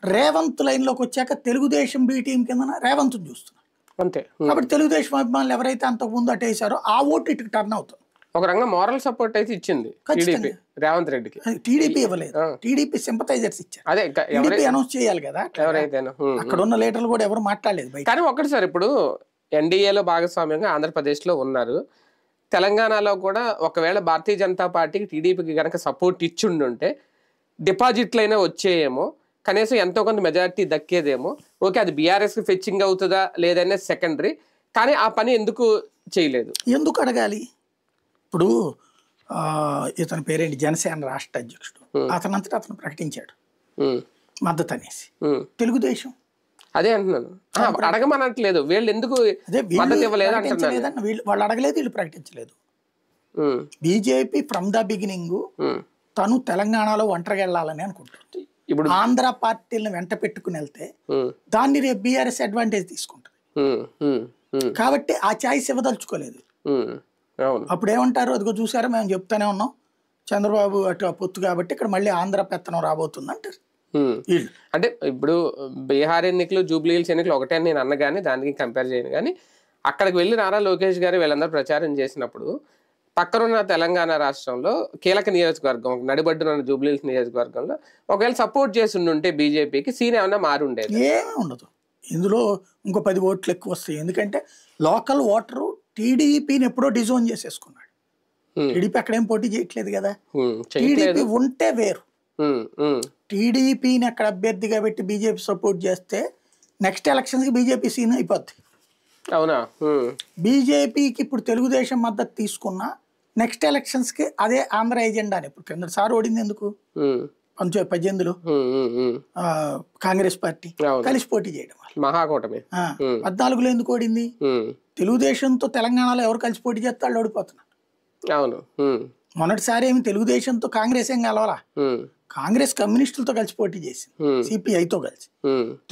రేవంత్ లైన్ లోకి వచ్చాక తెలుగుదేశం బి టీం కిందన రేవంత్ చూస్తున్నారు అంతే. కాబట్టి తెలుగుదేశం అభిమానులు ఎవరైతే అంతకుముందు అటేసారో ఆ ఓటు ఇటుకు టర్న్ అవుతుంది. ఒక రకంగా మోరల్ సపోర్ట్ అయితే ఇచ్చింది రేవంత్ రెడ్డికి. టీడీపీ ఇవ్వలేదు, టీడీపీ సింపథైజర్స్ ఇచ్చారు. అదే టీడీపీ అనౌన్స్ చేయాలి కదా, ఎవరైతే అక్కడ ఉన్న లీడర్లు కూడా ఎవరు మాట్లాడలేదు. కానీ ఒకటి సార్, ఇప్పుడు ఎన్డీఏలో భాగస్వామ్యంగా ఆంధ్రప్రదేశ్లో ఉన్నారు, తెలంగాణలో కూడా ఒకవేళ భారతీయ జనతా పార్టీకి టీడీపీకి కనుక సపోర్ట్ ఇచ్చిండుంటే డిపాజిట్లైనా వచ్చేయేమో, కనీసం ఎంతో కొంత మెజారిటీ దక్కేదేమో. ఓకే, అది బీఆర్ఎస్కి ఫెచ్చింగ్ అవుతుందా లేదనే సెకండరీ, కానీ ఆ పని ఎందుకు చేయలేదు, ఎందుకు అడగాలి? ఇప్పుడు ఇతని పేరేంటి, జనసేన రాష్ట్ర అధ్యక్షుడు, అతనంతటా అతను ప్రకటించాడు మద్దతు అనేసి. తెలుగుదేశం అదే అంటున్నాను, అడగమనట్లేదు, వీళ్ళు ఎందుకు మద్దతు ఇవ్వలేదు అంటున్నాను. వాళ్ళు అడగలేదు, వీళ్ళు ప్రకటించలేదు. బీజేపీ ఫ్రమ్ ద బిగినింగ్ తను తెలంగాణలో ఒంటరిగా వెళ్ళాలని అనుకుంటుంది. ఇప్పుడు ఆంధ్ర పార్టీలను వెంట పెట్టుకుని వెళ్తే దాన్ని రేపు బీఆర్ఎస్ అడ్వాంటేజ్ తీసుకుంటుంది. కాబట్టి ఆ ఛాయిస్ ఇవ్వదలుచుకోలేదు. అప్పుడు ఏమంటారు, అదిగో చూసారా మేము చెప్తానే ఉన్నాం, చంద్రబాబు అటు పొత్తు కాబట్టి ఇక్కడ మళ్ళీ ఆంధ్ర పెత్తనం రాబోతుంది అంటారు. అంటే ఇప్పుడు బీహార్ ఎన్నికలు, జూబ్లీ హిల్స్ ఎన్నికలు ఒకటే నేను అన్న కానీ దానికి కంపేర్ చేయను. కానీ అక్కడికి వెళ్ళి నారా లోకేష్ గారు వీళ్ళందరూ ప్రచారం చేసినప్పుడు పక్కనున్న తెలంగాణ రాష్ట్రంలో కీలక నియోజకవర్గం, నడిబడ్డున జూబ్లీ హిల్స్ నియోజకవర్గంలో ఒకవేళ సపోర్ట్ చేసి ఉంటే బీజేపీకి సీన్ ఏమన్నా మారి ఉండేది? ఏమీ ఉండదు. ఇందులో ఇంకో 10 ఓట్లు ఎక్కువ వస్తాయి. ఎందుకంటే లోకల్ ఓటరు టీడీపీని ఎప్పుడో డిజోన్ చేసేసుకున్నాడు. టీడీపీ అక్కడేం పోటీ చేయట్లేదు కదా. టీడీపీ ఉంటే వేరు, టీడీపీని అక్కడ అభ్యర్థిగా పెట్టి బీజేపీ సపోర్ట్ చేస్తే నెక్స్ట్ ఎలక్షన్స్కి బీజేపీ సీన్ అయిపోద్ది. అవునా? బీజేపీకి ఇప్పుడు తెలుగుదేశం మద్దతు తీసుకున్నా నెక్స్ట్ ఎలక్షన్స్కి అదే ఆంధ్ర ఎజెండాని. ఇప్పుడు కిందసారి ఓడింది ఎందుకు? 18లో కాంగ్రెస్ పార్టీ కలిసి పోటీ చేయడం వల్ల. మహాకూటమి 14లో ఎందుకు ఓడింది? తెలుగుదేశంతో తెలంగాణలో ఎవరు కలిసి పోటీ చేస్తే వాళ్ళు ఓడిపోతున్నారు. అవును. మొన్నటిసారి ఏమి తెలుగుదేశంతో కాంగ్రెస్ ఏం కలవాలా, కాంగ్రెస్ కమ్యూనిస్టులతో కలిసి పోటీ చేసింది, సిపిఐతో కలిసి.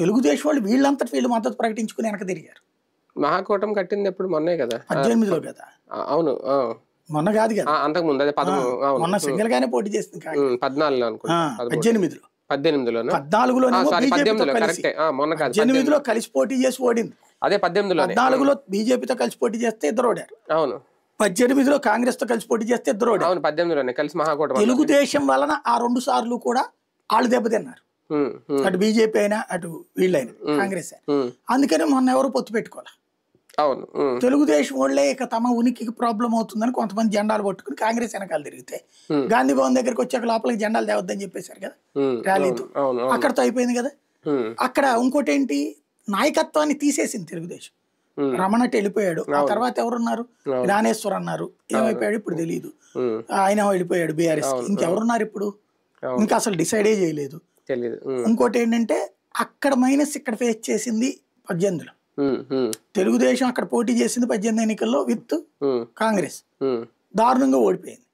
తెలుగుదేశం వాళ్ళు వీళ్ళంతటి వీళ్ళు మద్దతు ప్రకటించుకుని వెనక తిరిగారు. మహాకూటమి కట్టింది ఎప్పుడు? మొన్నే కదా, 18లో కదా. అవును, మొన్న కాదు కదా, అంతకు ముందు. అదే మొన్న సింగిల్ గానే పోటీ చేసింది. 14లో అనుకుంటా. 18లో 18లో కలిసి పోటీ చేసి ఓడింది. అదే 14లో బీజేపీతో కలిసి పోటీ చేస్తే ఇద్దరు ఓడారు. అవును. 18లో కాంగ్రెస్ తో కలిసి పోటీ చేస్తే ఇద్దరు ఓడారు. 18లోనే కలిసి మహాకూటమి. తెలుగుదేశం వలన ఆ 2 సార్లు కూడా వాళ్ళు దెబ్బతిన్నారు. అటు బీజేపీ అయినా అటు వీళ్ళైనా కాంగ్రెస్ అయినా. అందుకని మొన్న ఎవరు పొత్తు పెట్టుకోవాలి. అవును. తెలుగుదేశం వాళ్ళే ఇక తమ ఉనికికి ప్రాబ్లం అవుతుందని కొంతమంది జెండాలు పట్టుకుని కాంగ్రెస్ వెనకాల తిరిగితే గాంధీ భవన్ దగ్గరికి వచ్చాక లోపలికి జెండాలు తేవద్దని చెప్పేశారు కదా ర్యాలీతో. అక్కడతో అయిపోయింది కదా. అక్కడ ఇంకోటి ఏంటి, నాయకత్వాన్ని తీసేసింది తెలుగుదేశం. రమణట్ వెళ్ళిపోయాడు. ఆ తర్వాత ఎవరున్నారు? జ్ఞానేశ్వర్ అన్నారు, ఏమైపోయాడు ఇప్పుడు తెలియదు. ఆయన వెళ్ళిపోయాడు బీఆర్ఎస్. ఇంకెవరున్నారు ఇప్పుడు? ఇంకా అసలు డిసైడే చేయలేదు. ఇంకోటి ఏంటంటే అక్కడ మైనస్ ఇక్కడ ఫేస్ చేసింది 18లో. తెలుగుదేశం అక్కడ పోటీ చేసింది 18 ఎన్నికల్లో విత్ కాంగ్రెస్, దారుణంగా ఓడిపోయింది.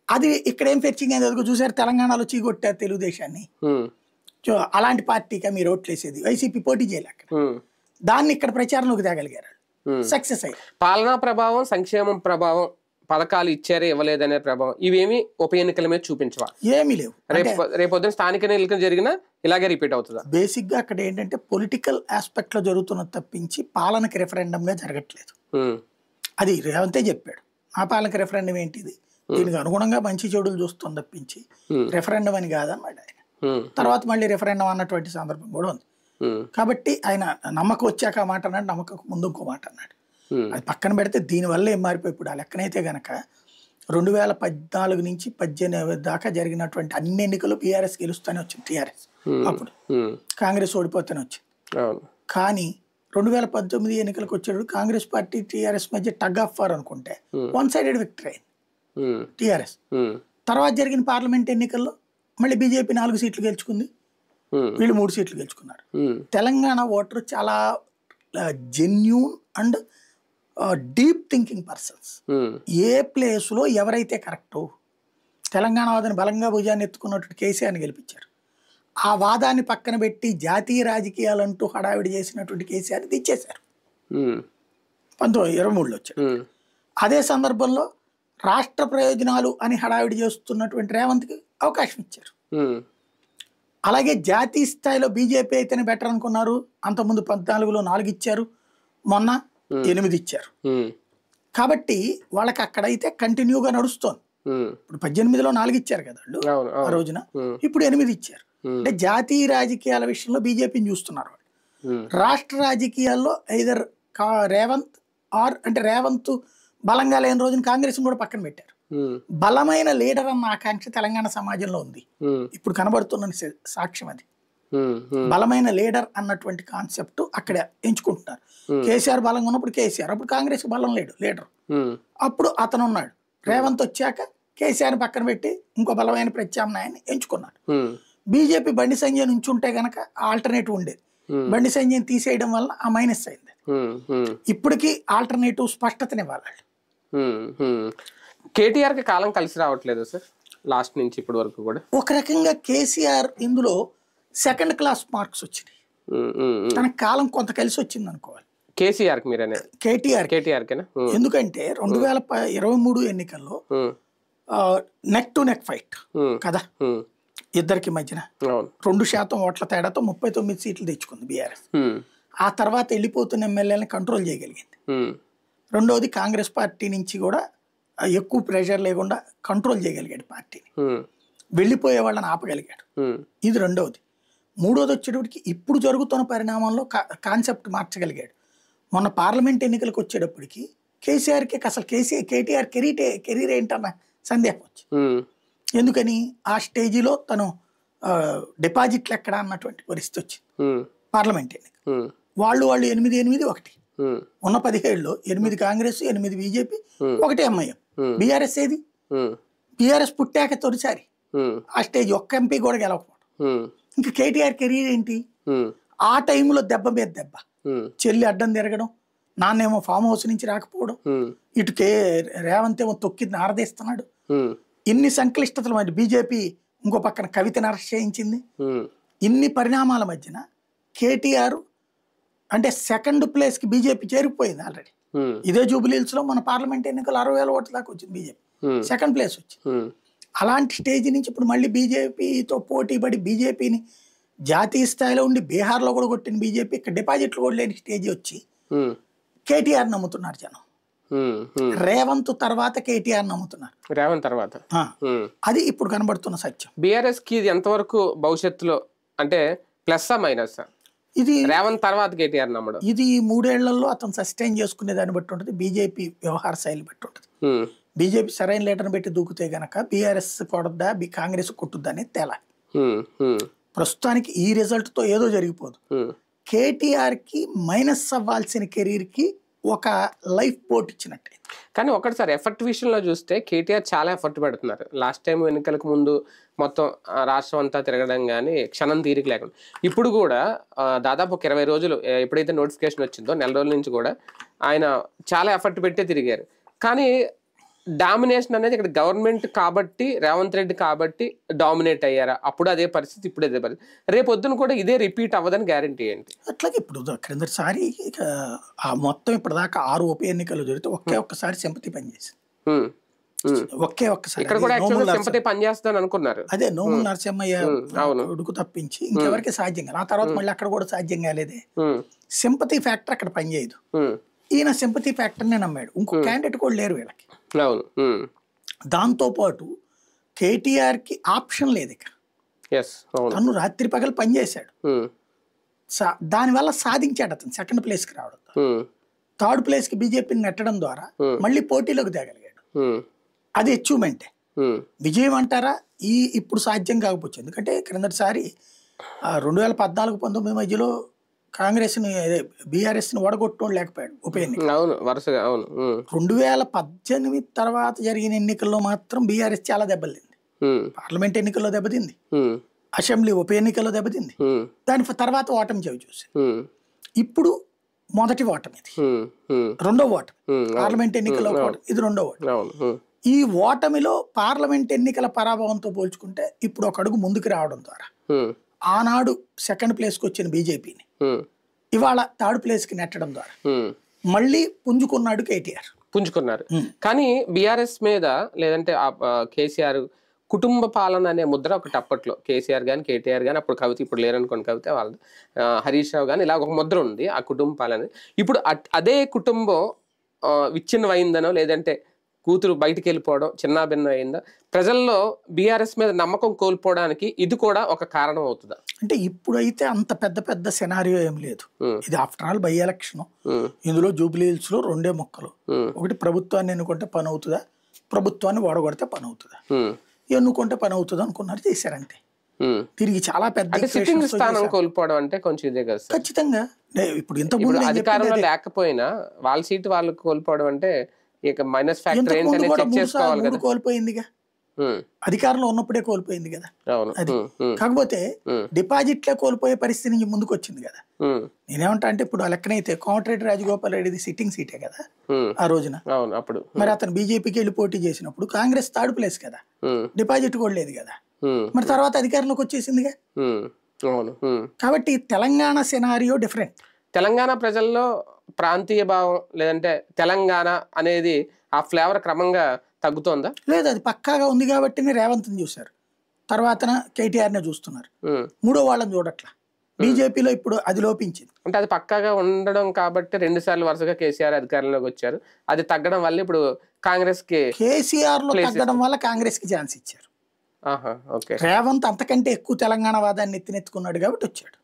అది ఇక్కడ ఏం ఫెచ్చింగ్ అయింది చూసారు, తెలంగాణలో చీకొట్టారు తెలుగుదేశాన్ని. అలాంటి పార్టీగా మీరు ఓట్లేసేది, వైసీపీ పోటీ చేయాలి అక్కడ. దాన్ని ఇక్కడ ప్రచారంలోకి తేగలిగారు, సక్సెస్ అయ్యారు. పాలనా ప్రభావం, సంక్షేమం ప్రభావం, పథకాలు ఇచ్చారే ఇవ్వలేదనే ప్రభావం ఇవేమి ఉప ఎన్నికల మీద చూపించవా? ఏమీ లేవు. రేపొద్దున స్థానిక ఎన్నికలు జరిగినా ఇలాగే రిపీట్ అవుతుందా? బేసిక్ గా అక్కడ ఏంటంటే పొలిటికల్ ఆస్పెక్ట్ లో జరుగుతున్నది తప్పించి పాలనకి రెఫరెండం గా జరగట్లేదు. అది రేవంతే చెప్పాడు, ఆ పాలనకి రెఫరెండం ఏంటిది, దీనికి అనుగుణంగా మంచి చెడులు చూస్తుంది తప్పించి రెఫరెండం అని కాదన్నమాట ఆయన. తర్వాత మళ్ళీ రెఫరెండం అన్నటువంటి సందర్భం కూడా ఉంది. కాబట్టి ఆయన నమ్మకం వచ్చాక ఆ మాట అన్నాడు, నమ్మకం ముందు ఇంకో మాట అన్నాడు. అది పక్కన పెడితే దీనివల్ల ఏం మారిపోయి ఇప్పుడు ఆ లెక్కనైతే గనక 2014 నుంచి 18 దాకా జరిగినటువంటి అన్ని ఎన్నికలు బీఆర్ఎస్ గెలుస్తూనే వచ్చింది, టీఆర్ఎస్ అప్పుడు కాంగ్రెస్ ఓడిపోతూనే వచ్చింది. కానీ 2019 ఎన్నికలకు వచ్చేటప్పుడు కాంగ్రెస్ పార్టీ టీఆర్ఎస్ మధ్య టగ్ ఆఫ్ వార్ అనుకుంటే 1-sided విక్టరీ అయింది టీఆర్ఎస్. తర్వాత జరిగిన పార్లమెంట్ ఎన్నికల్లో మళ్ళీ బీజేపీ 4 సీట్లు గెలుచుకుంది, వీళ్ళు 3 సీట్లు గెలుచుకున్నారు. తెలంగాణ ఓటర్ చాలా genuine and deep thinking persons. ఏ ప్లేస్లో ఎవరైతే కరెక్టో, తెలంగాణ వాదాన్ని బలంగా భుజాన్ని ఎత్తుకున్నట్టు కేసీఆర్ని గెలిపించారు. ఆ వాదాన్ని పక్కన పెట్టి జాతీయ రాజకీయాలంటూ హడావిడి చేసినటువంటి కేసీఆర్ని తెచ్చేశారు. 1923లో వచ్చారు. అదే సందర్భంలో రాష్ట్ర ప్రయోజనాలు అని హడావిడి చేస్తున్నటువంటి రేవంత్కి అవకాశం ఇచ్చారు. అలాగే జాతీయ స్థాయిలో బీజేపీ అయితేనే బెటర్ అనుకున్నారు. అంతకుముందు 14లో 4 ఇచ్చారు, మొన్న 8 ఇచ్చారు. కాబట్టి వాళ్ళకి అక్కడైతే కంటిన్యూగా నడుస్తోంది. ఇప్పుడు 18లో 4 ఇచ్చారు కదా వాళ్ళు ఆ రోజున, ఇప్పుడు 8 ఇచ్చారు. అంటే జాతీయ రాజకీయాల విషయంలో బీజేపీని చూస్తున్నారు వాళ్ళు. రాష్ట్ర రాజకీయాల్లో ఐదర్ రేవంత్ ఆర్ అంటే రేవంత్ బలంగా లేని రోజున కాంగ్రెస్ కూడా పక్కన పెట్టారు. బలమైన లీడర్ అన్న ఆకాంక్ష తెలంగాణ సమాజంలో ఉంది. ఇప్పుడు కనబడుతున్న సాక్ష్యం అది. బలమైన లీడర్ అన్నటువంటి కాన్సెప్ట్ అక్కడ ఎంచుకుంటున్నారు. కేసీఆర్ బలంగా ఉన్నప్పుడు కేసీఆర్, అప్పుడు కాంగ్రెస్ బలం లేడు లీడర్, అప్పుడు అతను ఉన్నాడు. రేవంత్ వచ్చాక కేసీఆర్ పక్కన పెట్టి ఇంకో బలమైన ప్రత్యామ్నాయాన్ని ఎంచుకున్నాడు. బీజేపీ బండి సంజయ్ నుంచి ఉంటే గనక ఆల్టర్నేటివ్ ఉండేది, బండి సంజయ్ తీసేయడం వల్ల ఆ మైనస్ అయింది. ఇప్పటికీ ఆల్టర్నేటివ్ స్పష్టతనివ్వాలి. కేటీఆర్ కి కాలం కలిసి రావట్లేదు సార్, లాస్ట్ నుంచి ఇప్పటి వరకు కూడా. ఒక రకంగా కేసీఆర్ ఇందులో సెకండ్ క్లాస్ మార్క్స్ వచ్చినాయి, తన కాలం కొంత కలిసి వచ్చింది అనుకోవాలి. కేసీఆర్ కేటీఆర్ ఎందుకంటే 2023 ఎన్నికల్లో నెక్ టు నెక్ ఫైట్ కదా ఇద్దరికి మధ్యన 2% ఓట్ల తేడాతో 39 సీట్లు తెచ్చుకుంది బీఆర్ఎస్. ఆ తర్వాత వెళ్ళిపోతున్న ఎమ్మెల్యేలను కంట్రోల్ చేయగలిగింది. రెండవది కాంగ్రెస్ పార్టీ నుంచి కూడా ఎక్కువ ప్రెషర్ లేకుండా కంట్రోల్ చేయగలిగాడు పార్టీని, వెళ్ళిపోయే వాళ్ళని ఆపగలిగాడు. ఇది రెండవది. మూడోది వచ్చేటప్పటికి ఇప్పుడు జరుగుతున్న పరిణామంలో కాన్సెప్ట్ మార్చగలిగాడు. మొన్న పార్లమెంట్ ఎన్నికలకు వచ్చేటప్పటికి కేసీఆర్కి అసలు కేటీఆర్ కెరీర్ ఏంటన్న సందేహం వచ్చి ఎందుకని ఆ స్టేజిలో తను డిపాజిట్లు ఎక్కడ అన్నటువంటి పరిస్థితి వచ్చింది. పార్లమెంట్ ఎన్నిక వాళ్ళు 8-8-1 ఉన్న 17లో 8 కాంగ్రెస్, 8 బీజేపీ, 1 ఎంఐఎం. బీఆర్ఎస్ ఏది? బీఆర్ఎస్ పుట్టాక తొలిసారి ఆ స్టేజ్ ఒక్క ఎంపీ కూడా గెలవకపోవడం. ఇంకా కేటీఆర్ కెరీర్ ఏంటి? ఆ టైంలో దెబ్బ మీద దెబ్బ, చెల్లి అడ్డం తిరగడం, నాన్నేమో ఫామ్ హౌస్ నుంచి రాకపోవడం, ఇటు రేవంత్ ఏమో తొక్కి నారదీస్తున్నాడు, ఇన్ని సంక్లిష్టతల మధ్య బీజేపీ ఇంకో పక్కన కవితను అరెస్ట్ చేయించింది. ఇన్ని పరిణామాల మధ్యన కేటీఆర్ అంటే సెకండ్ ప్లేస్ కి బీజేపీ చేరిపోయింది ఆల్రెడీ. ఇదే జూబ్లీహిల్స్ లో మన పార్లమెంట్ ఎన్నికలు 60,000 ఓట్ల దాకా వచ్చింది బీజేపీ, సెకండ్ ప్లేస్ వచ్చింది. అలాంటి స్టేజ్ నుంచి ఇప్పుడు మళ్ళీ బీజేపీతో పోటీ పడి బీజేపీని జాతీయ స్థాయిలో ఉండి బీహార్లో కూడా కొట్టిన బీజేపీ ఇక్కడ డిపాజిట్లు కూడా లేని స్టేజ్ వచ్చి కేటీఆర్ నమ్ముతున్నారు జనం. రేవంత్ తర్వాత కేటీఆర్ నమ్ముతున్నారు. రేవంత్ తర్వాత అది ఇప్పుడు కనబడుతున్న సత్యం. బీఆర్ఎస్ కి ఇది ఎంతవరకు భవిష్యత్తులో అంటే ప్లస్ మైనస్? ఇది రేవంత్ తర్వాత కేటీఆర్ నమ్మడం, ఇది 3 ఏళ్లలో అతను సస్టైన్ చేసుకునే దాన్ని బట్టి ఉంటుంది, బీజేపీ వ్యవహార శైలి బట్టి ఉంటుంది. బీజేపీ సరైన లీటర్ని పెట్టి దూకితే గనక బీఆర్ఎస్ కొడద్దా కాంగ్రెస్ కొట్టుద్దా అనేది తేలాలి. ప్రస్తుతానికి ఈ రిజల్ట్ తో ఏదో జరిగిపోదు. కేటీఆర్ కి మైనస్ అవ్వాల్సిన కెరీర్ కి ఒక లైఫ్ బోట్ ఇచ్చినట్టే. కానీ ఒకటిసారి ఎఫర్ట్ విషయంలో చూస్తే కేటీఆర్ చాలా ఎఫర్ట్ పెడుతున్నారు. లాస్ట్ టైం ఎన్నికలకు ముందు మొత్తం రాష్ట్రం అంతా తిరగడం కానీ క్షణం తీరిక లేకుండా, ఇప్పుడు కూడా దాదాపు ఒక 20 రోజులు ఎప్పుడైతే నోటిఫికేషన్ వచ్చిందో నెల రోజుల నుంచి కూడా ఆయన చాలా ఎఫర్ట్ పెట్టే తిరిగారు. కానీ డామినేషన్ అనేది ఇక్కడ గవర్నమెంట్ కాబట్టి, రేవంత్ రెడ్డి కాబట్టి డామినేట్ అయ్యారా? అప్పుడు అదే పరిస్థితి, ఇప్పుడు అదే పరిస్థితి, రేపు పొద్దున కూడా ఇదే రిపీట్ అవ్వదని గ్యారంటీ ఏంటి? అట్లాగే ఇప్పుడు క్రిందసారి ఆ మొత్తం ఇప్పటిదాకా 6 ఉప ఎన్నికలు జరిగితే ఒక్కసారి సింపతి పనిచేసింది. ఒక్కసారి ఇక్కడ కూడా సింపతి పనిచేస్తాను అనుకున్నారు. అదే నోముల నరసింహయ్య ఉడుకు తప్పించి ఇంకెవరికి సాధ్యం కాదు. ఆ తర్వాత మళ్ళీ అక్కడ కూడా సాధ్యం కాలేదే. సింపతి ఫ్యాక్టర్ అక్కడ పనిచేయదు. ఈయన సింపతి ఫ్యాక్టర్నే నమ్మాడు. ఇంకో క్యాండిడేట్ కూడా లేరు వీళ్ళకి. దాంతో పాటు కేటీఆర్ కి ఆప్షన్ లేదు. ఇక తను రాత్రి పగలు పనిచేశాడు, దానివల్ల సాధించాడు అతను సెకండ్ ప్లేస్ కి రావడం. థర్డ్ ప్లేస్ కి బీజేపీని నెట్టడం ద్వారా మళ్ళీ పోటీలోకి తేగలిగాడు. అది అచీవ్మెంటే. విజయం అంటారా? ఇప్పుడు సాధ్యం కాకపోవచ్చు. ఎందుకంటే క్రిందటిసారి 2014-19 మధ్యలో కాంగ్రెస్ ని బీఆర్ఎస్ ని ఓడగొట్టడం లేకపోయాడు ఉప ఎన్నిక. 2018 తర్వాత జరిగిన ఎన్నికల్లో మాత్రం బీఆర్ఎస్ చాలా దెబ్బతింది. పార్లమెంట్ ఎన్నికల్లో దెబ్బతింది, అసెంబ్లీ ఉప ఎన్నికల్లో దెబ్బతింది. దాని తర్వాత ఓటమి చవి చూసి ఇప్పుడు మొదటి ఓటమి, ఇది రెండో ఓటమి. పార్లమెంట్ ఎన్నికల్లో ఓటమి, ఇది రెండో ఓటమి. ఈ ఓటమిలో పార్లమెంట్ ఎన్నికల పరాభవంతో పోల్చుకుంటే ఇప్పుడు ఒక అడుగు ముందుకు రావడం ద్వారా ఆనాడు సెకండ్ ప్లేస్ కి వచ్చిన బీజేపీని ఇవాళ థర్డ్ ప్లేస్ కి నెట్టడం ద్వారా మళ్ళీ పుంజుకున్నాడు కేటీఆర్. పుంజుకున్నారు. కానీ బీఆర్ఎస్ మీద లేదంటే కేసీఆర్ కుటుంబ పాలన అనే ముద్ర ఒకటి అప్పట్లో కేసీఆర్ కానీ కేటీఆర్ కానీ, అప్పుడు కవిత, ఇప్పుడు లేరనుకోండి కవిత, వాళ్ళు హరీష్ రావు కానీ, ఇలా ఒక ముద్ర ఉంది ఆ కుటుంబ పాలన. ఇప్పుడు అదే కుటుంబం విచ్ఛిన్నమైందనో లేదంటే కూతురు బయటికి వెళ్ళిపోవడం చిన్నాభిన్నం అయిందా, ప్రజల్లో బీఆర్ఎస్ మీద నమ్మకం కోల్పోవడానికి ఇది కూడా ఒక కారణం అవుతుందా? అంటే ఇప్పుడైతే అంత పెద్ద సినారియో ఏం లేదు. ఇది ఆఫ్టర్ ఆల్ బై ఎలక్షన్. ఇందులో జూబ్లీహిల్స్ లో 2 ముక్కలు. ఒకటి ప్రభుత్వాన్ని ఎన్నుకుంటే పని అవుతుందా, ప్రభుత్వాన్ని ఓడగొడితే పని అవుతుందా. ఎన్నుకుంటే పని అవుతుంది అనుకున్నారు, చేశారంతే. తిరిగి చాలా పెద్ద స్థానం కోల్పోవడం అంటే కొంచెం ఇదే కదా. ఖచ్చితంగా ఇప్పుడు ఇంతకుముందు అధికారంలో లేకపోయినా వాళ్ళ సీటు వాళ్ళు కోల్పోవడం అంటే ఇక మైనస్ ఫ్యాక్టర్ ఏంటనే చెక్ చేసుకోవాలి కదా. కోల్పోయిందిగా, అధికారంలో ఉన్నప్పుడే కోల్పోయింది కదా. అది కాకపోతే డిపాజిట్లే కోల్పోయే పరిస్థితి నుంచి ముందుకు వచ్చింది కదా. నేనేమంటా అంటే ఇప్పుడు ఆ లెక్కనైతే కోమటిరెడ్డి రాజగోపాల్ రెడ్డిది సిట్టింగ్ సీటే కదా ఆ రోజున. అప్పుడు మరి అతను బీజేపీకి వెళ్ళి పోటీ చేసినప్పుడు కాంగ్రెస్ థర్డ్ ప్లేస్ కదా, డిపాజిట్ కూడా లేదు కదా. మరి తర్వాత అధికారంలోకి వచ్చేసిందిగా. కాబట్టి తెలంగాణ సినారియో డిఫరెంట్. తెలంగాణ ప్రజల్లో ప్రాంతీయ భావం లేదంటే తెలంగాణ అనేది ఆ ఫ్లేవర్ క్రమంగా తగ్గుతోందా? లేదు, అది పక్కాగా ఉంది కాబట్టి రేవంత్ని చూశారు, తర్వాత కేటీఆర్నే చూస్తున్నారు, మూడో వాళ్ళని చూడట్లా. బీజేపీలో ఇప్పుడు అది లోపించింది. అంటే అది పక్కాగా ఉండడం కాబట్టి 2 సార్లు వరుసగా కేసీఆర్ అధికారంలోకి వచ్చారు. అది తగ్గడం వల్ల ఇప్పుడు కాంగ్రెస్ కి, కేసీఆర్ లో తగ్గడం వల్ల కాంగ్రెస్ కి ఛాన్స్ ఇచ్చారు. రేవంత్ అంతకంటే ఎక్కువ తెలంగాణ వాదాన్ని ఎత్తినెత్తుకున్నాడు కాబట్టి వచ్చాడు.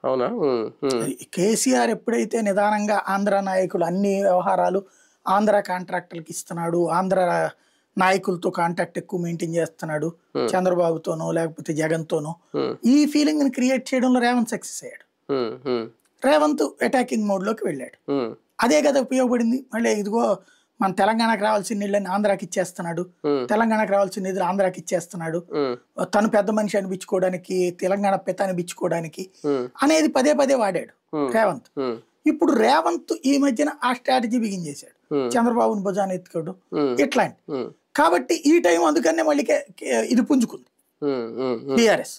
అవునా? కేసీఆర్ ఎప్పుడైతే నిదానంగా ఆంధ్ర నాయకులు అన్ని వ్యవహారాలు ఆంధ్ర కాంట్రాక్టర్లకు ఇస్తున్నాడు, ఆంధ్ర నాయకులతో కాంటాక్ట్ ఎక్కువ మెయింటైన్ చేస్తున్నాడు, చంద్రబాబుతోనో లేకపోతే జగన్తోనో, ఈ ఫీలింగ్ ని క్రియేట్ చేయడంలో రేవంత్ సక్సెస్ అయ్యాడు. రేవంత్ అటాకింగ్ మోడ్ లోకి వెళ్ళాడు. అదే కదా ఉపయోగపడింది. మళ్ళీ ఇదిగో మన తెలంగాణకు రావాల్సిన నీళ్ళని ఆంధ్రాకి ఇచ్చేస్తున్నాడు, తెలంగాణకు రావాల్సిన నిధులు ఆంధ్రాకి ఇచ్చేస్తున్నాడు, తను పెద్ద మనిషి అనిపించుకోవడానికి, తెలంగాణ పిత అనిపించుకోవడానికి అనేది పదే పదే వాడాడు రేవంత్. ఇప్పుడు రేవంత్ ఈ మధ్యన ఆ స్ట్రాటజీ బిగిన్ చేశాడు, చంద్రబాబుని భుజాన్ని ఎత్తుకోవడం ఇట్లాంటి. కాబట్టి ఈ టైం అందుకనే మళ్ళీ ఇది పుంజుకుంది టిఆర్ఎస్,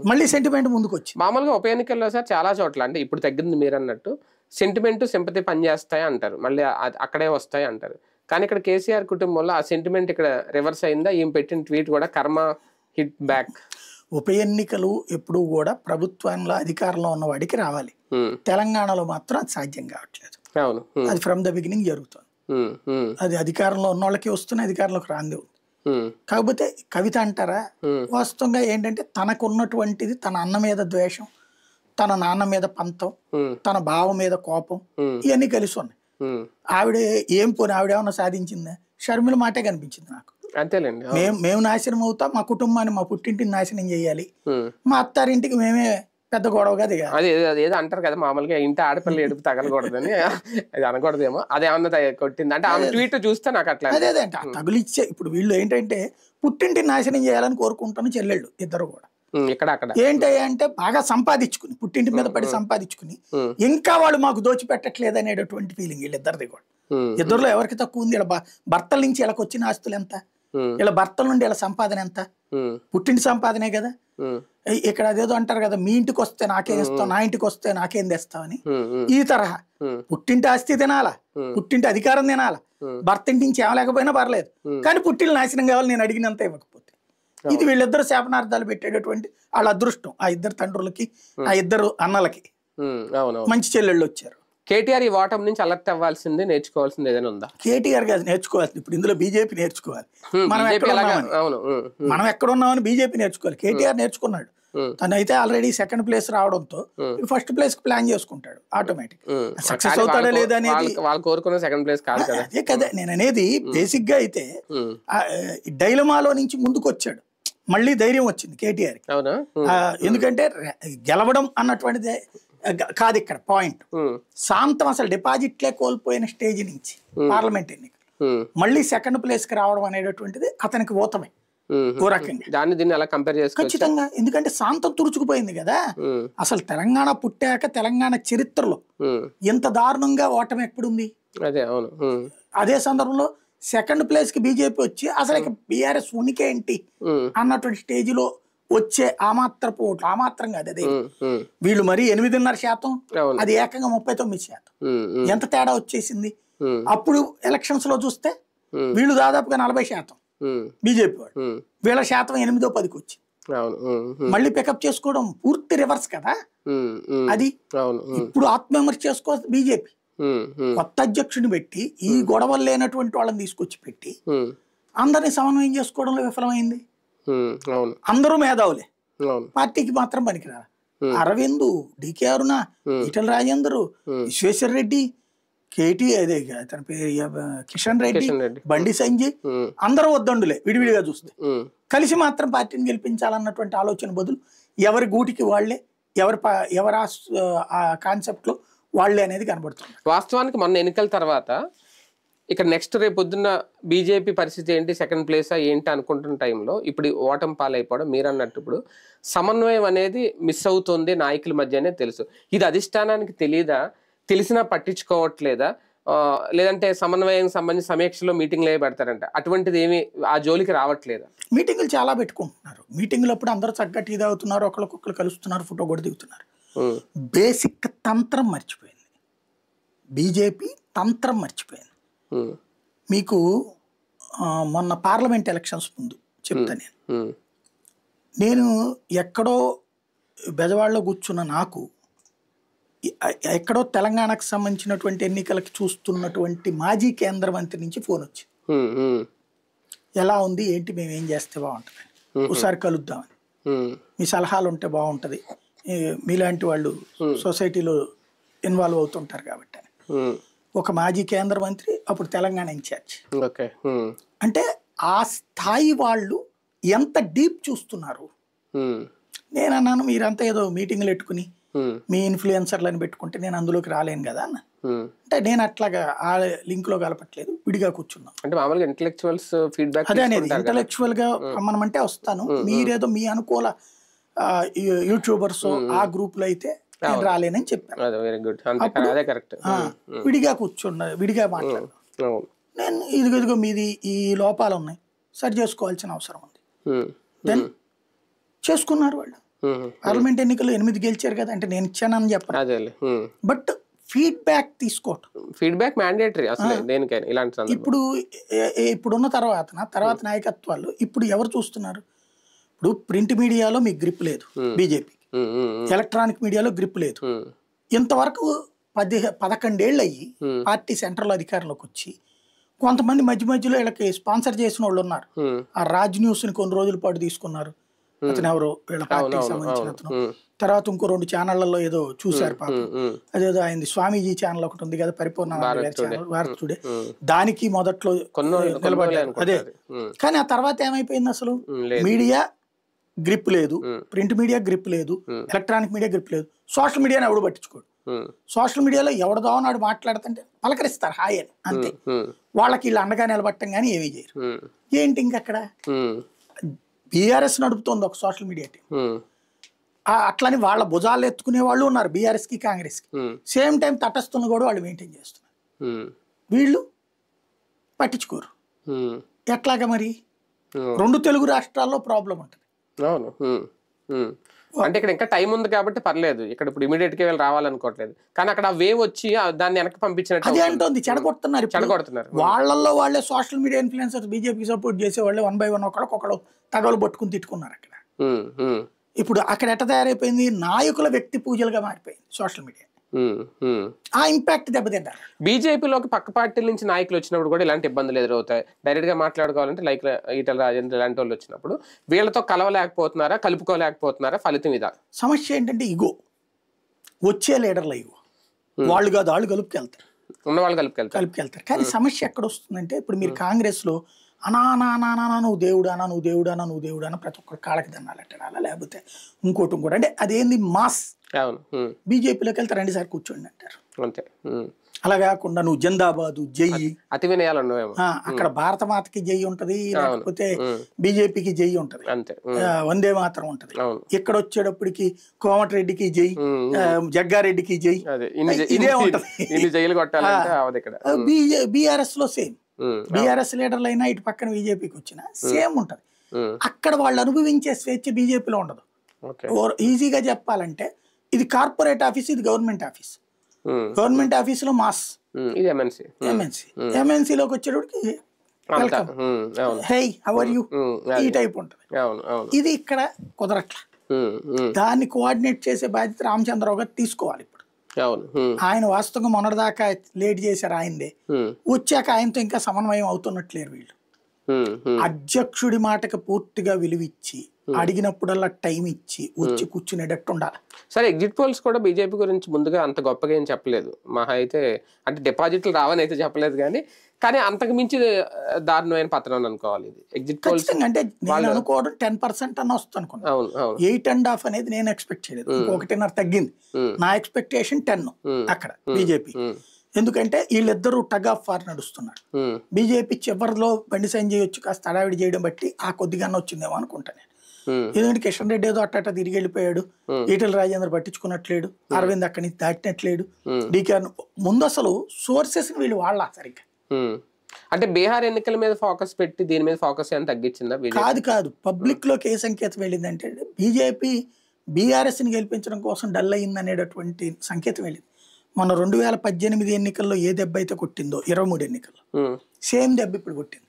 మళ్ళీ సెంటిమెంట్ ముందుకు వచ్చి. మామూలుగా ఉప ఎన్నికల్లో సార్ చాలా చోట్ల అంటే ఇప్పుడు తగ్గింది మీరు అన్నట్టు సెంటిమెంట్ సింపతి పనిచేస్తాయి అంటారు, మళ్ళీ అక్కడే వస్తాయి అంటారు. కానీ ఇక్కడ కేసీఆర్ కుటుంబంలో ఆ సెంటిమెంట్ ఇక్కడ రివర్స్ అయిందా? ఈమె పెట్టిన ట్వీట్ కూడా కర్మ హిట్ బ్యాక్. ఉప ఎన్నికలు ఎప్పుడు కూడా ప్రభుత్వంలో అధికారంలో ఉన్న వాడికి రావాలి, తెలంగాణలో మాత్రం అది సాధ్యం కావట్లేదు. అది ఫ్రమ్ ద బిగినింగ్ జరుగుతుంది. అది అధికారంలో ఉన్న వాళ్ళకి వస్తుంది, అధికారంలోకి రాంది ఉంది. కాకపోతే కవిత అంటారా, వాస్తవంగా ఏంటంటే తనకున్నటువంటిది తన అన్న మీద ద్వేషం, తన నాన్న మీద పంతం, తన బావ మీద కోపం, ఇవన్నీ కలిసి ఉన్నాయి. ఆవిడ ఏం పోనీ ఆవిడేమన్నా సాధించిందా? షర్మిల మాటే కనిపించింది నాకు. అంతేలేండి. మేము నాశనం అవుతాం, మా కుటుంబాన్ని మా పుట్టింటిని నాశనం చేయాలి, మా అత్తారింటికి మేమే పెద్ద గొడవగా దిగాలి. అది ఏదో అంటారు కదా మామూలుగా, ఇంటి ఆడపిల్ల ఎడుపు తగలకూడదని, అది అనకూడదేమో, అదేమన్నా కొట్టింది అంటే ఆమె ట్వీట్ చూస్తే నాకు అట్లా అదే అంటే తగులిచ్చే. ఇప్పుడు వీళ్ళు ఏంటంటే పుట్టింటిని నాశనం చేయాలని కోరుకుంటాను చెల్లెళ్ళు ఇద్దరు కూడా. ఇక్కడ అక్కడ ఏంటంటే బాగా సంపాదించుకుని, పుట్టింటి మీద పడి సంపాదించుకుని ఇంకా వాళ్ళు మాకు దోచిపెట్టట్లేదు అనేటటువంటి ఫీలింగ్ వీళ్ళిద్దరిది కూడా. ఇద్దరులో ఎవరికి తక్కువ ఉంది? ఇలా భర్తల నుంచి వీళ్ళకి వచ్చిన ఆస్తులు ఎంత, ఇలా భర్తల నుండి ఇలా సంపాదన ఎంత? పుట్టింటి సంపాదనే కదా. ఇక్కడ అదేదో అంటారు కదా, మీ ఇంటికి వస్తే నాకేం ఇస్తావు, నా ఇంటికి వస్తే నాకేం తెస్తావని. ఈ తరహా పుట్టింటి ఆస్తి తినాలా, పుట్టింటి అధికారం తినాలా, భర్త ఇంటి నుంచి ఏమలేకపోయినా పర్లేదు, కానీ పుట్టిల్ని నాశనం కావాలి నేను అడిగినంత ఇవ్వకపోతే. ఇది వీళ్ళిద్దరు శాపనార్థాలు పెట్టేటటువంటి వాళ్ళ అదృష్టం. ఆ ఇద్దరు తండ్రులకి, ఆ ఇద్దరు అన్నలకి మంచి చెల్లెళ్ళు వచ్చారు. కేటీఆర్ ఈ ఓటం నుంచి అలర్ట్ అవ్వాల్సింది, నేర్చుకోవాల్సింది ఏదైనా ఉందా? కేటీఆర్ గారు నేర్చుకోవాల్సింది ఇప్పుడు ఇందులో బీజేపీ నేర్చుకోవాలి. మనం ఎక్కడ ఉన్నామని బీజేపీ నేర్చుకోవాలి. కేటీఆర్ నేర్చుకున్నాడు, తనైతే ఆల్రెడీ సెకండ్ ప్లేస్ రావడంతో ఫస్ట్ ప్లేస్ ప్లాన్ చేసుకుంటాడు ఆటోమేటిక్. సక్సెస్ అవుతాడా లేదా అనేది వాళ్ళు కోరుకున్న సెకండ్ ప్లేస్ కాదు కదా. అదే కదా నేను అనేది. బేసిక్ గా అయితే డైలమాలో నుంచి ముందుకు వచ్చాడు, మళ్ళీ ధైర్యం వచ్చింది కేటీఆర్. ఎందుకంటే గెలవడం అన్నటువంటిది కాదు ఇక్కడ పాయింట్. శాంతం అసలు డిపాజిట్లే కోల్పోయిన స్టేజ్ నుంచి పార్లమెంట్ ఎన్నికలు మళ్ళీ సెకండ్ ప్లేస్ కి రావడం అనేటటువంటిది అతనికి ఓతమే ఓ రకంగా. దాన్ని దీన్ని అలా కంపేర్ చేసుకోవచ్చు ఖచ్చితంగా. ఎందుకంటే శాంతం తుడుచుకుపోయింది కదా. అసలు తెలంగాణ పుట్టాక తెలంగాణ చరిత్రలో ఎంత దారుణంగా ఓటమి ఎక్కడుంది? అదే సందర్భంలో సెకండ్ ప్లేస్ కి బీజేపీ వచ్చి అసలు ఇక బీఆర్ఎస్ ఉనికి ఏంటి అన్నటువంటి స్టేజ్ లో వచ్చే ఆ మాత్రపు ఓట్లు, ఆ మాత్రం కాదు అదే. వీళ్ళు మరి 8.5%, అది ఏకంగా 39%. ఎంత తేడా వచ్చేసింది? అప్పుడు ఎలక్షన్స్ లో చూస్తే వీళ్ళు దాదాపుగా 40%, బీజేపీ వాడు. వీళ్ళ శాతం 8-10కి వచ్చి మళ్ళీ పికప్ చేసుకోవడం పూర్తి రివర్స్ కదా అది. ఇప్పుడు ఆత్మవిమర్శ చేసుకోవాలి బీజేపీ. కొత్త అధ్యక్షుడిని పెట్టి ఈ గొడవలు లేనటువంటి వాళ్ళని తీసుకొచ్చి పెట్టి అందరినీ సమన్వయం చేసుకోవడంలో విఫలమైంది. అందరూ మేధావులే, పార్టీకి మాత్రం పనికిరారు. అరవింద్, డికే అరుణ, ఈటల రాజేందర్, విశ్వేశ్వర రెడ్డి, కేటీ అదే తన పేరు కిషన్ రెడ్డి, బండి సంజయ్, అందరూ వద్దండులే విడివిడిగా చూస్తే. కలిసి మాత్రం పార్టీని గెలిపించాలన్నటువంటి ఆలోచన బదులు ఎవరి గూటికి వాళ్లే, ఎవరి ఆ కాన్సెప్ట్ లో వాళ్లే అనేది కనబడుతుంది. వాస్తవానికి మొన్న ఎన్నికల తర్వాత ఇక్కడ నెక్స్ట్ రేపు పొద్దున్న బీజేపీ పరిస్థితి ఏంటి, సెకండ్ ప్లేసా ఏంటి అనుకుంటున్న టైంలో ఇప్పుడు ఓటం పాలైపోవడం, మీరు అన్నట్టు ఇప్పుడు సమన్వయం అనేది మిస్ అవుతుంది నాయకుల మధ్యనే తెలుసు. ఇది అధిష్టానానికి తెలియదా? తెలిసినా పట్టించుకోవట్లేదా? లేదంటే సమన్వయం సంబంధించి సమీక్షలో మీటింగ్లు ఏ పెడతారంట, అటువంటిది ఏమి ఆ జోలికి రావట్లేదా? మీటింగులు చాలా పెట్టుకుంటున్నారు. మీటింగులు అప్పుడు అందరూ చక్కగా టీ తాగుతున్నారు, ఒకరికొకరు కలుస్తున్నారు, ఫోటో కూడా దిగుతున్నారు. బేసిక్ తంత్రం మర్చిపోయింది బీజేపీ, తంత్రం మర్చిపోయింది. మీకు మొన్న పార్లమెంట్ ఎలక్షన్స్ ముందు చెప్తా నేను ఎక్కడో బెజవాడలో కూర్చున్న నాకు ఎక్కడో తెలంగాణకు సంబంధించినటువంటి ఎన్నికలకి చూస్తున్నటువంటి మాజీ కేంద్ర మంత్రి నుంచి ఫోన్ వచ్చింది. ఎలా ఉంది ఏంటి, మేము ఏం చేస్తే బాగుంటుంది, ఒకసారి కలుద్దామని, మీ సలహాలు ఉంటే బాగుంటుంది, మీలాంటి వాళ్ళు సొసైటీలో ఇన్వాల్వ్ అవుతుంటారు కాబట్టి. ఒక మాజీ కేంద్ర మంత్రి, అప్పుడు తెలంగాణ ఇన్ఛార్జ్. అంటే ఆ స్థాయి వాళ్ళు ఎంత డీప్ చూస్తున్నారు. నేను అన్నాను మీరంతా ఏదో మీటింగ్లు పెట్టుకుని మీ ఇన్ఫ్లుయెన్సర్లను పెట్టుకుంటే నేను అందులోకి రాలేను కదా అన్న. అంటే నేను అట్లాగా ఆ లింక్ లో కలపట్లేదు, విడిగా కూర్చున్నాం. అంటే మామూలుగా ఇంటలెక్చువల్స్ ఫీడ్బ్యాక్ అదే అనేది ఇంటలెక్చువల్ గా రమ్మనమంటే వస్తాను, మీరేదో మీ అనుకూల యూట్యూబర్స్ ఆ గ్రూప్ లో అయితే నేను రాలేనని చెప్పాను. విడిగా కూర్చున్నా, విడిగా మాట్లాడు, నేను ఇదిగో మీది ఈ లోపాలు ఉన్నాయి, సరి చేసుకోవాల్సిన అవసరం ఉంది. దెన్ చేసుకున్నారు వాళ్ళు. పార్లమెంట్ ఎన్నికల్లో 8 గెలిచారు కదా, అంటే నేను ఇచ్చానని చెప్పాను, బట్ ఫీడ్బ్యాక్ తీసుకోవటం, ఫీడ్బ్యాక్ మ్యాండేటరీ అసలు దేనికైనా ఇలాంటి. ఇప్పుడున్న తర్వాత నాయకత్వాలు ఇప్పుడు ఎవరు చూస్తున్నారు? ఇప్పుడు ప్రింట్ మీడియాలో మీకు గ్రిప్ లేదు బీజేపీ, ఎలక్ట్రానిక్ మీడియాలో గ్రిప్ లేదు. ఇంతవరకు 11 ఏళ్ళు అయ్యి పార్టీ సెంట్రల్ అధికారంలోకి వచ్చి కొంతమంది మధ్య మధ్యలో వీళ్ళకి స్పాన్సర్ చేసిన వాళ్ళు ఉన్నారు. ఆ రాజ్ న్యూస్ ని కొన్ని రోజుల పాటు తీసుకున్నారు, అతను ఎవరో వీళ్ళ పార్టీకి సంబంధించిన అతను. తర్వాత ఇంకో 2 ఛానళ్లలో ఏదో చూశారు పాపం, అదేదో ఆయన స్వామీజీ ఛానల్ ఒకటి ఉంది కదా, పరిపూర్ణ భారత్ టుడే, దానికి మొదట్లో నిలబడ్డారు. అదే, కానీ ఆ తర్వాత ఏమైపోయింది? అసలు మీడియా గ్రిప్ లేదు, ప్రింట్ మీడియా గ్రిప్ లేదు, ఎలక్ట్రానిక్ మీడియా గ్రిప్ లేదు, సోషల్ మీడియాని ఎవడు పట్టించుకోడు. సోషల్ మీడియాలో ఎవడదో నాడు మాట్లాడుతుంటే పలకరిస్తారు హాయ్ అని, అంతే. వాళ్ళకి వీళ్ళు అండగా నిలబట్టం కానీ ఏమీ చేయరు. ఏంటి ఇంకక్కడ బీఆర్ఎస్ నడుపుతోంది ఒక సోషల్ మీడియా టీం, అట్లని వాళ్ళ భుజాలు ఎత్తుకునే వాళ్ళు ఉన్నారు బీఆర్ఎస్ కి కాంగ్రెస్ కి. సేమ్ టైం తటస్థులను కూడా వాళ్ళు మెయింటైన్ చేస్తున్నారు, వీళ్ళు పట్టించుకోరు. ఎట్లాగా మరి? 2 తెలుగు రాష్ట్రాల్లో ప్రాబ్లం ఉంటుంది. అంటే ఇక్కడ ఇంకా టైం ఉంది కాబట్టి పర్లేదు, ఇక్కడ ఇప్పుడు ఇమీడియట్ గా రావాలనుకోవట్లేదు, కానీ అక్కడ వేవ్ వచ్చి దాన్ని వెనక్కి పంపించినట్టు అదే అంటుంది, చెడగొడుతున్నారు. వాళ్ళల్లో వాళ్ళే సోషల్ మీడియా ఇన్ఫ్లుయెన్సర్స్ బీజేపీకి సపోర్ట్ చేసే వాళ్ళే 1 by 1 ఒకళ్ళు తగలు పట్టుకుని తిట్టుకున్నారు అక్కడ. ఇప్పుడు అక్కడ ఎట్ట తయారైపోయింది? నాయకుల వ్యక్తి పూజలుగా మారిపోయింది సోషల్ మీడియా. ఆ ఇంపాక్ట్ దెబ్బతింటారు. బీజేపీలోకి పక్క పార్టీల నుంచి నాయకులు వచ్చినప్పుడు కూడా ఇలాంటి ఇబ్బందులు ఎదురవుతాయి. డైరెక్ట్ గా మాట్లాడుకోవాలంటే లైక్ ఈటల రాజేంద్ర ఇలాంటి వాళ్ళు వచ్చినప్పుడు వీళ్ళతో కలవలేకపోతున్నారా, కలుపుకోలేకపోతున్నారా? ఫలితం ఇదా? సమస్య ఏంటంటే ఇగో, వచ్చే లీడర్ల ఇగో, వాళ్ళు కాదు వాళ్ళు కలుపుకెళ్తారు, ఉన్నవాళ్ళు కలుపుకెళ్తారు. కానీ సమస్య ఎక్కడ వస్తుందంటే, ఇప్పుడు మీరు కాంగ్రెస్ లో అనా నువ్వు దేవుడానా, నువ్వు దేవుడానా, నువ్వు దేవుడానా, ప్రతి ఒక్కరు కాళ్ళకి దండాలట్టడాలా, లేకపోతే ఇంకోటి అంటే అదేంది మాస్. బీజేపీలోకి వెళ్తే 2 సార్లు కూర్చోండి అంటారు, అంతే. అలా కాకుండా నువ్వు జిందాబాదు జై, అతి వినయాలను, అక్కడ భారత మాతకి జై ఉంటది, లేకపోతే బీజేపీకి జై ఉంటది, వందే మాత్రం ఉంటది. ఇక్కడ వచ్చేటప్పటికి కోమటిరెడ్డికి జై, జగ్గారెడ్డికి జై, ఇదే ఉంటది. బీఆర్ఎస్ లో సేమ్, బీఆర్ఎస్ లీడర్లు అయినా ఇటు పక్కన బీజేపీకి వచ్చినా సేమ్ ఉంటది. అక్కడ వాళ్ళు అనుభవించే స్వేచ్ఛ బీజేపీలో ఉండదు. ఈజీగా చెప్పాలంటే ఇది కార్పొరేట్ ఆఫీస్, ఇది గవర్నమెంట్ ఆఫీస్. గవర్నమెంట్ ఆఫీస్ లో మాస్, ఎంఎన్సీలోకి వచ్చేటప్పటికి welcome, hey how are you, ఈ టైప్ ఉంటది. ఇది ఇక్కడ కుదరట్లా. దాన్ని కోఆర్డినేట్ చేసే బాధ్యత రామచంద్రరావు గారు తీసుకోవాలి. ఇప్పుడు ఆయన వాస్తవంగా మొన్నటిదాకా లేట్ చేశారు ఆయనదే, వచ్చాక ఆయనతో ఇంకా సమన్వయం అవుతున్నట్లేరు వీళ్ళు. అధ్యక్షుడి మాటకి పూర్తిగా విలువిచ్చి అడిగినప్పుడల్లా టైం ఇచ్చి వచ్చి కూర్చునేటట్టు ఉండాలి. సరే, ఎగ్జిట్ పోల్స్ కూడా బీజేపీ గురించి ముందుగా అంత గొప్పగా ఏం చెప్పలేదు. మహా అయితే అంటే డిపాజిట్లు రావని అయితే చెప్పలేదు, కానీ అంతకు మించి దారుణమైన పత్రం అనుకోవాలి ఇది ఎగ్జిట్ పోల్స్. అంటే నేను అనుకోవడం 10% అన్న వస్తుంది అనుకున్నాను. 8.5 అనేది నేను ఎక్స్పెక్ట్ చేయలేదు, 1.5 తగ్గింది. నా ఎక్స్పెక్టేషన్ 10 అక్కడ బీజేపీ. ఎందుకంటే వీళ్ళిద్దరూ టగ్ ఆఫ్ వార్ నడుస్తున్నారు. బీజేపీ చివరిలో బండి సంజయ్ వచ్చి కాస్త హడావిడి చేయడం బట్టి ఆ కొద్దిగా వచ్చిందేమో అనుకుంటా నేను. ఎందుకంటే కిషన్ రెడ్డి ఏదో అట్ట తిరిగి వెళ్ళిపోయాడు, ఈటల రాజేంద్ర పట్టించుకున్నట్లేడు, అరవింద్ అక్కడి నుంచి దాటినట్లేడు, డీకే ముందు అసలు సోర్సెస్ వీళ్ళు వాళ్ళ సరిగ్గా. అంటే బీహార్ ఎన్నికల మీద ఫోకస్ పెట్టి దీని మీద ఫోకస్ ఏమైనా తగ్గించిందా? కాదు, పబ్లిక్ లోకి ఏ సంకేతం వెళ్ళిందంటే బీజేపీ బీఆర్ఎస్ ని గెలిపించడం కోసం డల్ అయింది అనేటటువంటి సంకేతం వెళ్ళింది. మన 2018 ఎన్నికల్లో ఏ దెబ్బ అయితే కొట్టిందో 23 ఎన్నికల్లో సేమ్ దెబ్బ ఇప్పుడు కొట్టింది.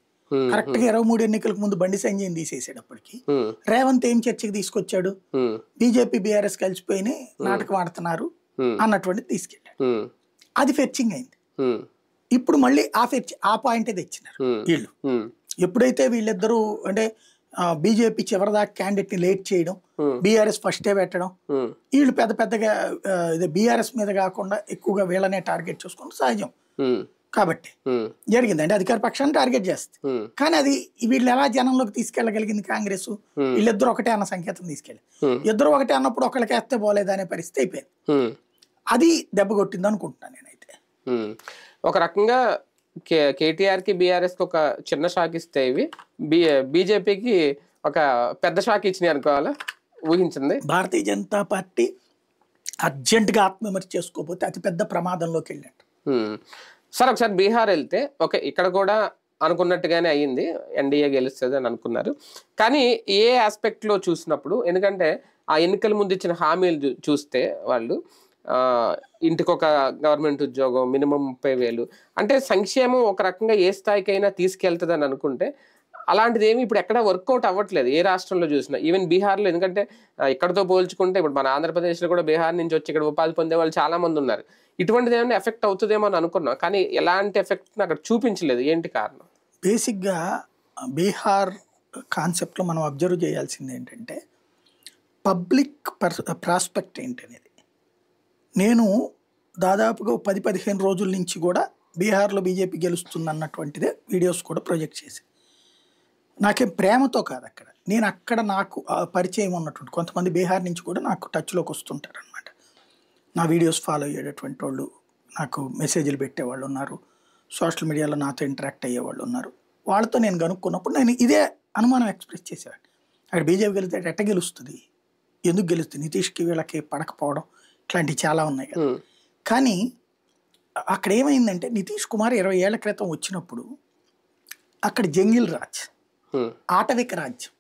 కరెక్ట్ గా 23 ఎన్నికలకు ముందు బండి సంజయ్ తీసేసేటప్పటికి రేవంత్ ఏం చర్చకి తీసుకొచ్చాడు, బీజేపీ బీఆర్ఎస్ కలిసిపోయి నాటకం ఆడుతున్నారు అన్నటువంటిది తీసుకెళ్ళాడు. అది ఫెర్చింగ్ అయింది. ఇప్పుడు మళ్ళీ ఆ పాయింట్ తెచ్చినారు వీళ్ళు. ఎప్పుడైతే వీళ్ళిద్దరూ అంటే బీజేపీ చివరిదాకా క్యాండిడేట్ ని లేట్ చేయడం, బీఆర్ఎస్ ఫస్టే పెట్టడం, వీళ్ళు పెద్దగా బీఆర్ఎస్ మీద కాకుండా ఎక్కువగా వీళ్ళనే టార్గెట్ చేసుకుంటే సహజం. కాబట్టి జరిగింది. అంటే అధికార పక్షాన్ని టార్గెట్ చేస్తుంది. కానీ అది వీళ్ళు ఎలా జనంలోకి తీసుకెళ్ళగలిగింది కాంగ్రెస్? వీళ్ళిద్దరు ఒకటే అన్న సంకేతం తీసుకెళ్ళి, ఇద్దరు ఒకటే అన్నప్పుడు ఒకరికి వేస్తే పోలేదనే పరిస్థితి అయిపోయింది. అది దెబ్బ కొట్టింది అనుకుంటున్నాను నేనైతే. ఒక రకంగా కేటీఆర్కి బీఆర్ఎస్కి ఒక చిన్న షాక్ ఇస్తే ఇవి బీజేపీకి ఒక పెద్ద షాక్ ఇచ్చినాయి అనుకోవాలా? ఊహించింది. భారతీయ జనతా పార్టీ అర్జెంటుగా ఆత్మవిమర్శ చేసుకోకపోతే అతి పెద్ద ప్రమాదంలోకి వెళ్ళినట్టు. సార్ ఒకసారి బీహార్ వెళ్తే ఓకే, ఇక్కడ కూడా అనుకున్నట్టుగానే అయ్యింది, ఎన్డీఏ గెలుస్తుంది అని అనుకున్నారు. కానీ ఏ ఆస్పెక్ట్లో చూసినప్పుడు, ఎందుకంటే ఆ ఎన్నికల ముందు ఇచ్చిన హామీలు చూస్తే వాళ్ళు ఇంటికి ఒక గవర్నమెంట్ ఉద్యోగం, మినిమం 30,000, అంటే సంక్షేమం ఒక రకంగా ఏ స్థాయికైనా తీసుకెళ్తుంది అని అనుకుంటే అలాంటిది ఏమి ఇప్పుడు ఎక్కడ వర్కౌట్ అవ్వట్లేదు ఏ రాష్ట్రంలో చూసినా. ఈవెన్ బీహార్లో, ఎందుకంటే ఇక్కడతో పోల్చుకుంటే ఇప్పుడు మన ఆంధ్రప్రదేశ్లో కూడా బీహార్ నుంచి వచ్చి ఇక్కడ ఉపాధి పొందే వాళ్ళు చాలా మంది ఉన్నారు. ఇటువంటిది ఏమైనా ఎఫెక్ట్ అవుతుందేమో అని అనుకున్నాం, కానీ ఎలాంటి ఎఫెక్ట్ అక్కడ చూపించలేదు. ఏంటి కారణం? బేసిక్గా బీహార్ కాన్సెప్ట్లో మనం అబ్జర్వ్ చేయాల్సింది ఏంటంటే పబ్లిక్ ప్రాస్పెక్ట్ ఏంటనేది. నేను దాదాపుగా 10-15 రోజుల నుంచి కూడా బీహార్లో బీజేపీ గెలుస్తుంది అన్నటువంటిదే వీడియోస్ కూడా ప్రొజెక్ట్ చేసి, నాకేం ప్రేమతో కాదు, అక్కడ నేను అక్కడ నాకు పరిచయం ఉన్నటువంటి కొంతమంది బీహార్ నుంచి కూడా నాకు టచ్లోకి వస్తుంటారు అనమాట. నా వీడియోస్ ఫాలో అయ్యేటటువంటి వాళ్ళు, నాకు మెసేజ్లు పెట్టేవాళ్ళు ఉన్నారు, సోషల్ మీడియాలో నాతో ఇంటరాక్ట్ అయ్యేవాళ్ళు ఉన్నారు. వాళ్ళతో నేను కనుక్కున్నప్పుడు నేను ఇదే అనుమానం ఎక్స్ప్రెస్ చేసేవాడిని. అక్కడ బీజేపీ గెలిస్తే ఎట్ట గెలుస్తుంది, ఎందుకు గెలుస్తుంది, నితీష్కి వీళ్ళకి పడకపోవడం ఇట్లాంటివి చాలా ఉన్నాయి కదా. కానీ అక్కడ ఏమైందంటే నితీష్ కుమార్ 20 ఏళ్ల క్రితం వచ్చినప్పుడు అక్కడ జంగిల్ రాజ్, ఆటవిక రాజ్యం,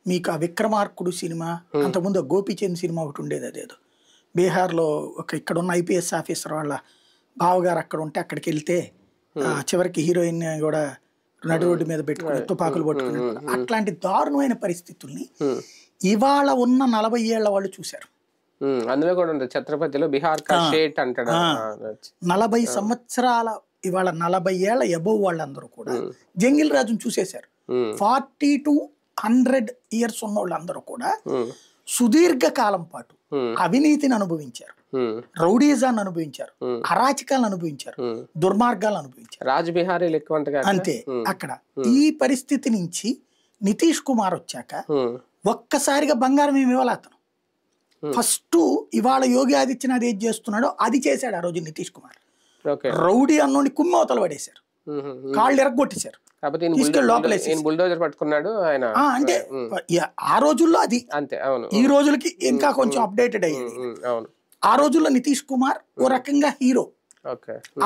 మీకు ఆ విక్రమార్కుడు సినిమా, అంతకుముందు గోపీచంద్ సినిమా ఒకటి ఉండేది, అదేదో బీహార్లో ఇక్కడ ఉన్న ఐపీఎస్ ఆఫీసర్ వాళ్ళ బావగారు అక్కడ ఉంటే అక్కడికి వెళ్తే చివరికి హీరోయిన్ కూడా నడి రోడ్డు మీద పెట్టుకుని తుపాకులు పట్టుకుని, అట్లాంటి దారుణమైన పరిస్థితుల్ని ఇవాళ ఉన్న 40 ఏళ్ల వాళ్ళు చూశారు. అందులో కూడా ఉంది ఛత్రపతిలో బిహార్ కా షేట్ అంటాడు. 40 సంవత్సరాల ఇవాళ 40 ఏళ్ల ఎబోవ్ వాళ్ళందరూ కూడా జంగిల్ రాజును చూసేశారు. 40 to 100 years ఉన్న వాళ్ళందరూ కూడా సుదీర్ఘ కాలం పాటు అవినీతిని అనుభవించారు, రౌడీజాన్ని అనుభవించారు, అరాచకాలను అనుభవించారు, దుర్మార్గాలను అనుభవించారు. రాజ్ బిహారీలు ఎక్కువ అంతే. అక్కడ ఈ పరిస్థితి నుంచి నితీష్ కుమార్ వచ్చాక ఒక్కసారిగా బంగారం ఏమి ఇవ్వాలి అతను. ఫస్ట్ ఇవాళ యోగి ఆదిత్యనాథ్ ఏది చేస్తున్నాడో అది చేశాడు ఆ రోజు నితీష్ కుమార్. రౌడీ అన్నోని కుమ్మవతలు పడేశారు, కాళ్ళు ఎరగొట్టేశారు, తీసుకెళ్ళి లోపలేసి పట్టుకున్నాడు ఆయన. అంటే ఆ రోజుల్లో అది అంతే. ఈ రోజులకి ఇంకా కొంచెం అప్డేటెడ్ అయ్యింది. ఆ రోజుల్లో నితీష్ కుమార్ ఓ రకంగా హీరో.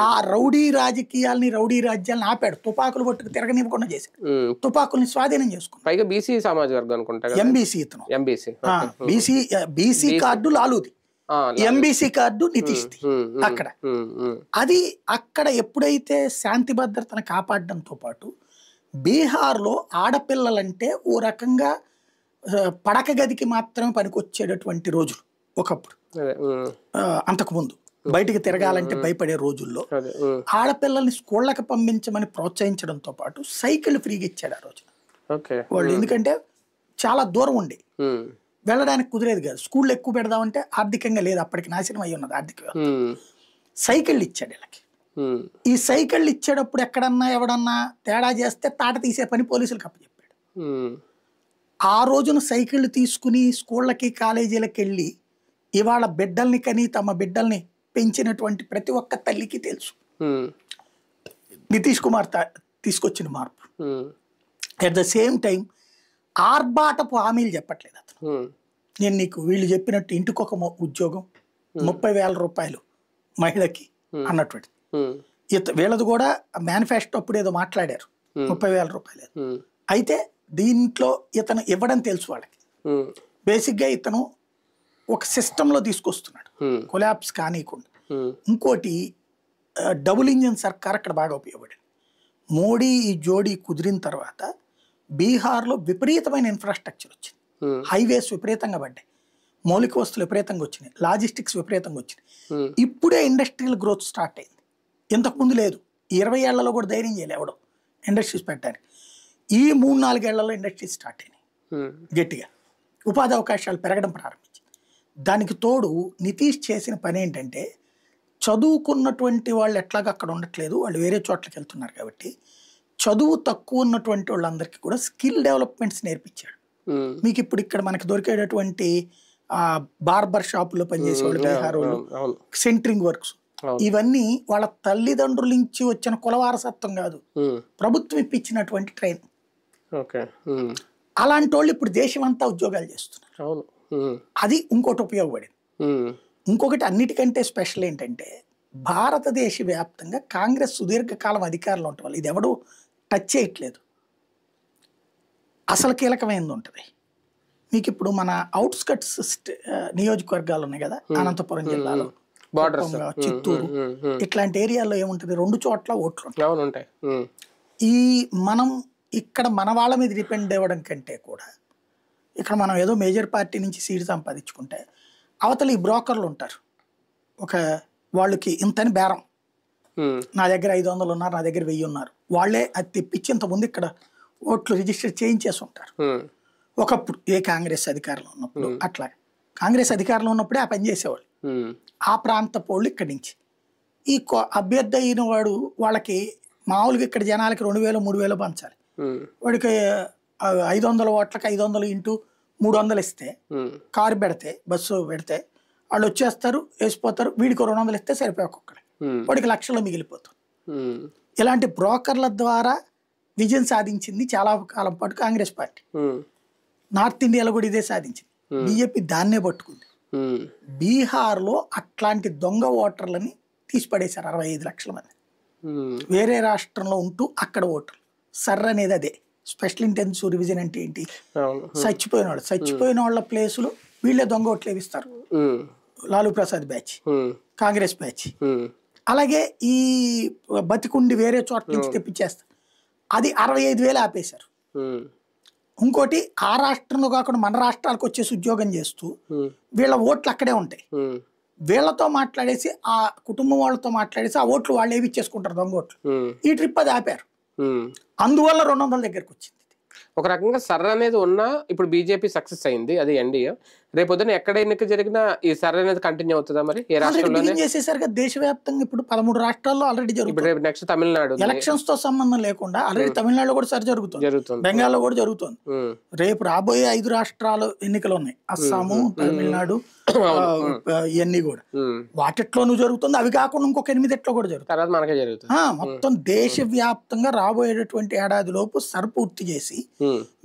ఆ రౌడీ రాజకీయాల్ని, రౌడీ రాజ్యాలను ఆపాడు, తుపాకులు పట్టుకు తిరగనివ్వకుండా చేశాడు, తుపాకుల్ని స్వాధీనం చేసుకున్నాడు. పైగా బీసీ సామాజిక వర్గం అనుకుంటా, ఎంబీసీ ఇతను, బీసీ కార్డు లాలూది, ఎంబీసీ కార్డు నితీష్ది. అక్కడ అది అక్కడ ఎప్పుడైతే శాంతి భద్రతను కాపాడడంతో పాటు బీహార్లో ఆడపిల్లలంటే ఓ రకంగా పడక గదికి మాత్రమే పనికొచ్చేటటువంటి రోజులు ఒకప్పుడు. అంతకుముందు బయటికి తిరగాలంటే భయపడే రోజుల్లో ఆడపిల్లల్ని స్కూళ్ళకి పంపించమని ప్రోత్సహించడంతో పాటు సైకిల్ ఫ్రీగా ఇచ్చాడు ఆ రోజు వాళ్ళు. ఎందుకంటే చాలా దూరం ఉండి వెళ్ళడానికి కుదిరేది కాదు, స్కూళ్ళు ఎక్కువ పెడదామంటే ఆర్థికంగా లేదు, అప్పటికి నాశనం అయ్యి ఉన్నది ఆర్థిక వ్యవస్థ. సైకిళ్ళు ఇచ్చాడు వీళ్ళకి. ఈ సైకిళ్ళు ఇచ్చేటప్పుడు ఎక్కడన్నా ఎవడన్నా తేడా చేస్తే తాట తీసే పని పోలీసులకు అప్పచెప్పాడు. ఆ రోజున సైకిళ్ళు తీసుకుని స్కూళ్ళకి కాలేజీలకు వెళ్ళి ఇవాళ బిడ్డల్ని కని తమ బిడ్డల్ని పెంచినటువంటి ప్రతి ఒక్క తల్లికి తెలుసు నితీష్ కుమార్ తీసుకొచ్చిన మార్పు. అట్ ద సేమ్ టైం ఆర్భాటపు హామీలు చెప్పట్లేదు అతను. నేను నీకు వీళ్ళు చెప్పినట్టు ఇంటికొక ఉద్యోగం, 30,000 రూపాయలు మహిళకి అన్నటువంటి వీళ్ళది కూడా మేనిఫెస్టో అప్పుడు ఏదో మాట్లాడారు, 30,000 రూపాయలు. అయితే దీంట్లో ఇతను ఇవ్వడం తెలుసు వాళ్ళకి. బేసిక్గా ఇతను ఒక సిస్టంలో తీసుకొస్తున్నాడు, కొలాప్స్ కానీయకుండా. ఇంకోటి డబుల్ ఇంజిన్ సర్కార్ అక్కడ బాగా ఉపయోగపడింది. మోడీ ఈ జోడీ కుదిరిన తర్వాత బీహార్లో విపరీతమైన ఇన్ఫ్రాస్ట్రక్చర్ వచ్చింది, హైవేస్ విపరీతంగా పడ్డాయి, మౌలిక వస్తువులు విపరీతంగా వచ్చినాయి, లాజిస్టిక్స్ విపరీతంగా వచ్చినాయి. ఇప్పుడే ఇండస్ట్రియల్ గ్రోత్ స్టార్ట్ అయింది, ఇంతకుముందు లేదు. 20 ఏళ్లలో కూడా ధైర్యం చేయలే ఎవడం ఇండస్ట్రీస్ పెట్టడానికి. ఈ 3-4 ఏళ్లలో ఇండస్ట్రీస్ స్టార్ట్ అయినాయి గట్టిగా, ఉపాధి అవకాశాలు పెరగడం ప్రారంభించింది. దానికి తోడు నితీష్ చేసిన పని ఏంటంటే చదువుకున్నటువంటి వాళ్ళు ఎట్లాగా అక్కడ ఉండట్లేదు, వాళ్ళు వేరే చోట్లకి వెళ్తున్నారు కాబట్టి చదువు తక్కువ ఉన్నటువంటి వాళ్ళందరికీ కూడా స్కిల్ డెవలప్మెంట్స్ నేర్పించాడు. మీకు ఇప్పుడు ఇక్కడ మనకి దొరికేటటువంటి బార్బర్ షాపులో పనిచేసే వాళ్ళు, బీహార్ వాళ్ళు, సెంట్రింగ్ వర్క్స్, ఇవన్నీ వాళ్ళ తల్లిదండ్రుల నుంచి వచ్చిన కులవారసత్వం కాదు, ప్రభుత్వం ఇప్పించినటువంటి ట్రైన్. అలాంటి వాళ్ళు ఇప్పుడు దేశం అంతా ఉద్యోగాలు చేస్తున్నారు. అది ఇంకోటి ఉపయోగపడింది. ఇంకొకటి అన్నిటికంటే స్పెషల్ ఏంటంటే భారతదేశ వ్యాప్తంగా కాంగ్రెస్ సుదీర్ఘకాలం అధికారంలో ఉండటం వల్ల ఇది ఎవడూ టచ్ చేయట్లేదు. అసలు కీలకమైనది ఉంటుంది. మీకు ఇప్పుడు మన అవుట్స్కట్స్ నియోజకవర్గాలు ఉన్నాయి కదా, అనంతపురం జిల్లాలో, చిత్తూరు, ఇట్లాంటి ఏరియాలో ఏముంటుంది, 2 చోట్ల ఓట్లు ఉంటాయి. ఈ మనం ఇక్కడ మన వాళ్ళ మీద డిపెండ్ అవ్వడం కంటే కూడా ఇక్కడ మనం ఏదో మేజర్ పార్టీ నుంచి సీట్ సంపాదించుకుంటే అవతల ఈ బ్రోకర్లు ఉంటారు, ఒక వాళ్ళకి ఇంతని బేరం, నా దగ్గర 500 ఉన్నారు, నా దగ్గర 1000 ఉన్నారు, వాళ్ళే అది తెప్పించి ఇంతకుముందు ఇక్కడ ఓట్లు రిజిస్టర్ చేయించేసి ఉంటారు. ఒకప్పుడు ఏ కాంగ్రెస్ అధికారంలో ఉన్నప్పుడు అట్లా కాంగ్రెస్ అధికారంలో ఉన్నప్పుడే ఆ పని చేసేవాళ్ళు. ఆ ప్రాంత పోళ్ళు ఇక్కడి నుంచి ఈ అభ్యర్థి అయిన వాడు వాళ్ళకి మామూలుగా ఇక్కడ జనాలకి 2000 3000 పంచాలి, వాడికి 500 ఓట్లకి 500 ఇంటూ 300 ఇస్తే, కారు పెడితే, బస్సు పెడితే వాళ్ళు వచ్చేస్తారు, వేసిపోతారు, వీడికి 200 ఇస్తే సరిపోయి ఒక్కొక్కడి, వాడికి లక్షల్లో మిగిలిపోతుంది. ఇలాంటి బ్రోకర్ల ద్వారా విజయం సాధించింది చాలా కాలం పాటు కాంగ్రెస్ పార్టీ. నార్త్ ఇండియాలో కూడా ఇదే సాధించింది. బీజేపీ దాన్నే పట్టుకుంది. బీహార్లో అట్లాంటి దొంగ ఓటర్లని తీసిపడేశారు 65 లక్షల మంది. వేరే రాష్ట్రంలో ఉంటూ అక్కడ ఓటర్లు సర్ర అనేది అదే. స్పెషల్ ఇంటెన్సివ్ రివిజన్ అంటే ఏంటి, చచ్చిపోయిన వాళ్ళ ప్లేసులు వీళ్ళే దొంగ ఓట్లు వేయిస్తారు. Lalu Prasad batch, Congress batch. అలాగే ఈ బతికుండి వేరే చోట నుంచి తెప్పించేస్తారు, అది 65,000 ఆపేశారు. ఇంకోటి ఆ రాష్ట్రంలో కాకుండా మన రాష్ట్రాలకు వచ్చేసి ఉద్యోగం చేస్తూ వీళ్ళ ఓట్లు అక్కడే ఉంటాయి, వీళ్ళతో మాట్లాడేసి ఆ కుటుంబం వాళ్ళతో మాట్లాడేసి ఆ ఓట్లు వాళ్ళు ఏవి ఇచ్చేసుకుంటారు, దొంగ ఓట్లు. ఈ ట్రిప్ అది ఆపారు. అందువల్ల 200 దగ్గరకు వచ్చింది. ఒక రకంగా సర్ర అనేది ఉన్నా ఇప్పుడు బీజేపీ సక్సెస్ అయింది, అది ఎన్డీఏ. రేపొద్దున ఎక్కడ ఎన్నిక జరిగినా ఈ సర్ర అనేది కంటిన్యూ అవుతుందా మరి? ఏ రాష్ట్రంలో చేసేసరికి దేశవ్యాప్తంగా ఇప్పుడు 13 రాష్ట్రాల్లో ఆల్రెడీ జరుగుతుంది. నెక్స్ట్ తమిళనాడు ఎలక్షన్స్ తో సంబంధం లేకుండా ఆల్రెడీ తమిళనాడులో కూడా సరి జరుగుతుంది, బెంగాల్లో కూడా జరుగుతుంది. రేపు రాబోయే 5 రాష్ట్రాలు ఎన్నికలు ఉన్నాయి, అస్సాము, తమిళనాడు, ఇవన్నీ కూడా వాటిట్లోనూ జరుగుతుంది. అవి కాకుండా ఇంకొక 8 కూడా జరుగుతుంది. మనకే జరుగుతుంది. మొత్తం దేశవ్యాప్తంగా రాబోయేటటువంటి ఏడాది లోపు సరిపూర్తి చేసి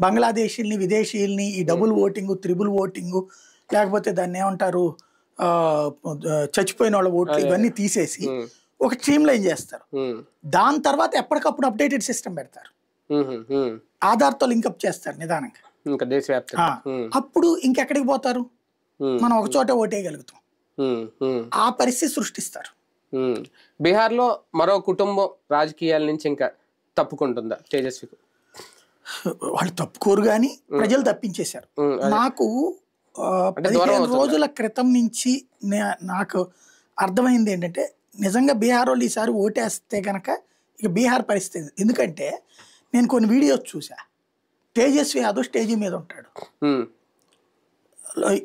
బంగ్లాదేశీల్ని, విదేశీయుల్ని, ఈ డబుల్ ఓటింగ్, త్రిబుల్ ఓటింగ్, లేకపోతే దాన్ని ఏమంటారు చచ్చిపోయిన వాళ్ళ ఓట్లు, ఇవన్నీ తీసేసి ఒక స్ట్రీమ్ లైన్ చేస్తారు. దాని తర్వాత ఎప్పటికప్పుడు అప్డేటెడ్ సిస్టమ్ పెడతారు, ఆధార్తో లింకప్ చేస్తారు నిదానంగా. అప్పుడు ఇంకెక్కడికి పోతారు, మనం ఒక చోట ఓటేయగలుగుతాం. ఆ పరిస్థితి సృష్టిస్తారు. బీహార్లో మరో కుటుంబం రాజకీయాల నుంచి ఇంకా తప్పుకుంటుందా తేజస్వికి? వాళ్ళు తప్పుకోరు కానీ ప్రజలు తప్పించేశారు. నాకు 15 రోజుల క్రితం నుంచి నాకు అర్థమైంది ఏంటంటే నిజంగా బీహార్ వాళ్ళు ఈసారి ఓటేస్తే కనుక ఇక బీహార్ పరిస్థితి. ఎందుకంటే నేను కొన్ని వీడియోస్ చూసా, తేజస్వి యాదవ్ స్టేజీ మీద ఉంటాడు,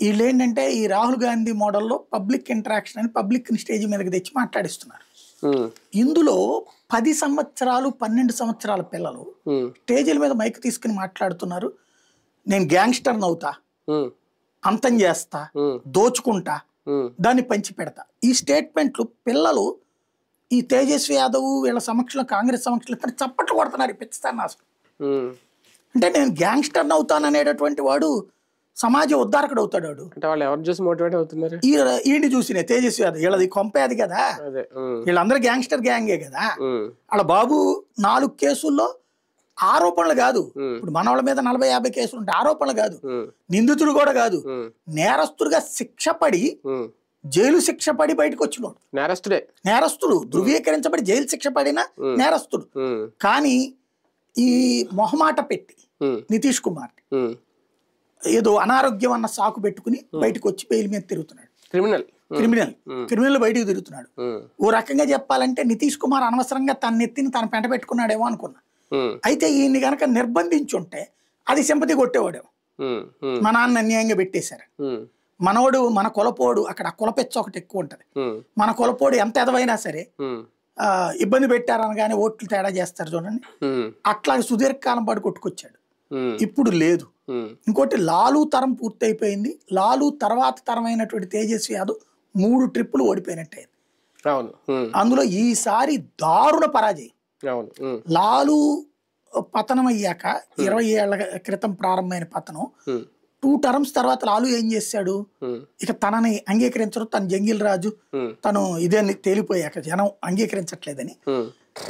వీళ్ళు ఏంటంటే ఈ రాహుల్ గాంధీ మోడల్లో పబ్లిక్ ఇంటరాక్షన్ అని పబ్లిక్ని స్టేజ్ మీదకి తెచ్చి మాట్లాడిస్తున్నారు. ఇందులో 10 సంవత్సరాలు 12 సంవత్సరాల పిల్లలు స్టేజీల మీద మైక్ తీసుకుని మాట్లాడుతున్నారు, నేను గ్యాంగ్స్టర్ని అవుతా, అంతం చేస్తా, దోచుకుంటా, దాన్ని పంచి పెడతా. ఈ స్టేట్మెంట్లు పిల్లలు ఈ తేజస్వి యాదవ్ వీళ్ళ సమక్షంలో, కాంగ్రెస్ సమక్షంలో చప్పట్లు కొడుతున్నారు. ఇప్పిస్తాను అసలు అంటే నేను గ్యాంగ్స్టర్ని అవుతాననేటటువంటి వాడు సమాజ ఉద్ధారకుడు అవుతాడు. వాడు అంటే వాళ్ళు ఎవరు చూసి మోటివేట్ అవుతున్నారు? ఈయన్ని చూసినే తేజస్వి యాదవ్, వీళ్ళది కొంపే అది కదా, వీళ్ళందరూ గ్యాంగ్స్టర్ గ్యాంగే కదా. వాళ్ళ బాబు 4 కేసుల్లో ఆరోపణలు కాదు, ఇప్పుడు మన వాళ్ళ మీద 40-50 కేసులు ఉంటాయి, ఆరోపణలు కాదు, నిందితుడు కూడా కాదు, నేరస్తుడుగా శిక్ష పడి జైలు శిక్ష పడి బయటకు వచ్చినోడు నేరస్తుడు, ధృవీకరించబడి జైలు శిక్ష పడిన నేరస్తుడు. కానీ ఈ మొహమాట పెట్టి నితీష్ కుమార్ ఏదో అనారోగ్యం అన్న సాకు పెట్టుకుని బయటకు వచ్చి బెయిల్ మీద తిరుగుతున్నాడు. క్రిమినల్ బయటకు తిరుగుతున్నాడు. ఓ రకంగా చెప్పాలంటే నితీష్ కుమార్ అనవసరంగా తన ఎత్తిని తన పెంట పెట్టుకున్నాడేమో అనుకున్నా. అయితే ఈయన్ని కనుక నిర్బంధించుంటే అది సింపతి కొట్టేవాడేమో, మా నాన్న అన్యాయంగా పెట్టేశారు. మనోడు మన కులపోడు అక్కడ కులపెచ్చ ఒకటి ఎక్కువ ఉంటది. మన కులపోడు ఎంత ఎదవైనా సరే ఇబ్బంది పెట్టారనగానే ఓట్లు తేడా చేస్తారు చూడండి, అట్లా సుదీర్ఘకాలం పాటు కొట్టుకొచ్చాడు. ఇప్పుడు లేదు. ఇంకోటి లాలు తరం పూర్తయిపోయింది. లాలు తర్వాత తరమైనటువంటి తేజస్వి యాదవ్ 3 ట్రిప్పులు ఓడిపోయినట్టయింది. అందులో ఈసారి దారుణ పరాజయం. లాలు పతనం అయ్యాక 20 ఏళ్ల క్రితం ప్రారంభమైన పతనం 2 టర్మ్స్ తర్వాత లాలు ఏం చేశాడు, ఇక తనని అంగీకరించడం, తన జంగిల్ రాజు తను ఇదే తేలిపోయాక జనం అంగీకరించట్లేదని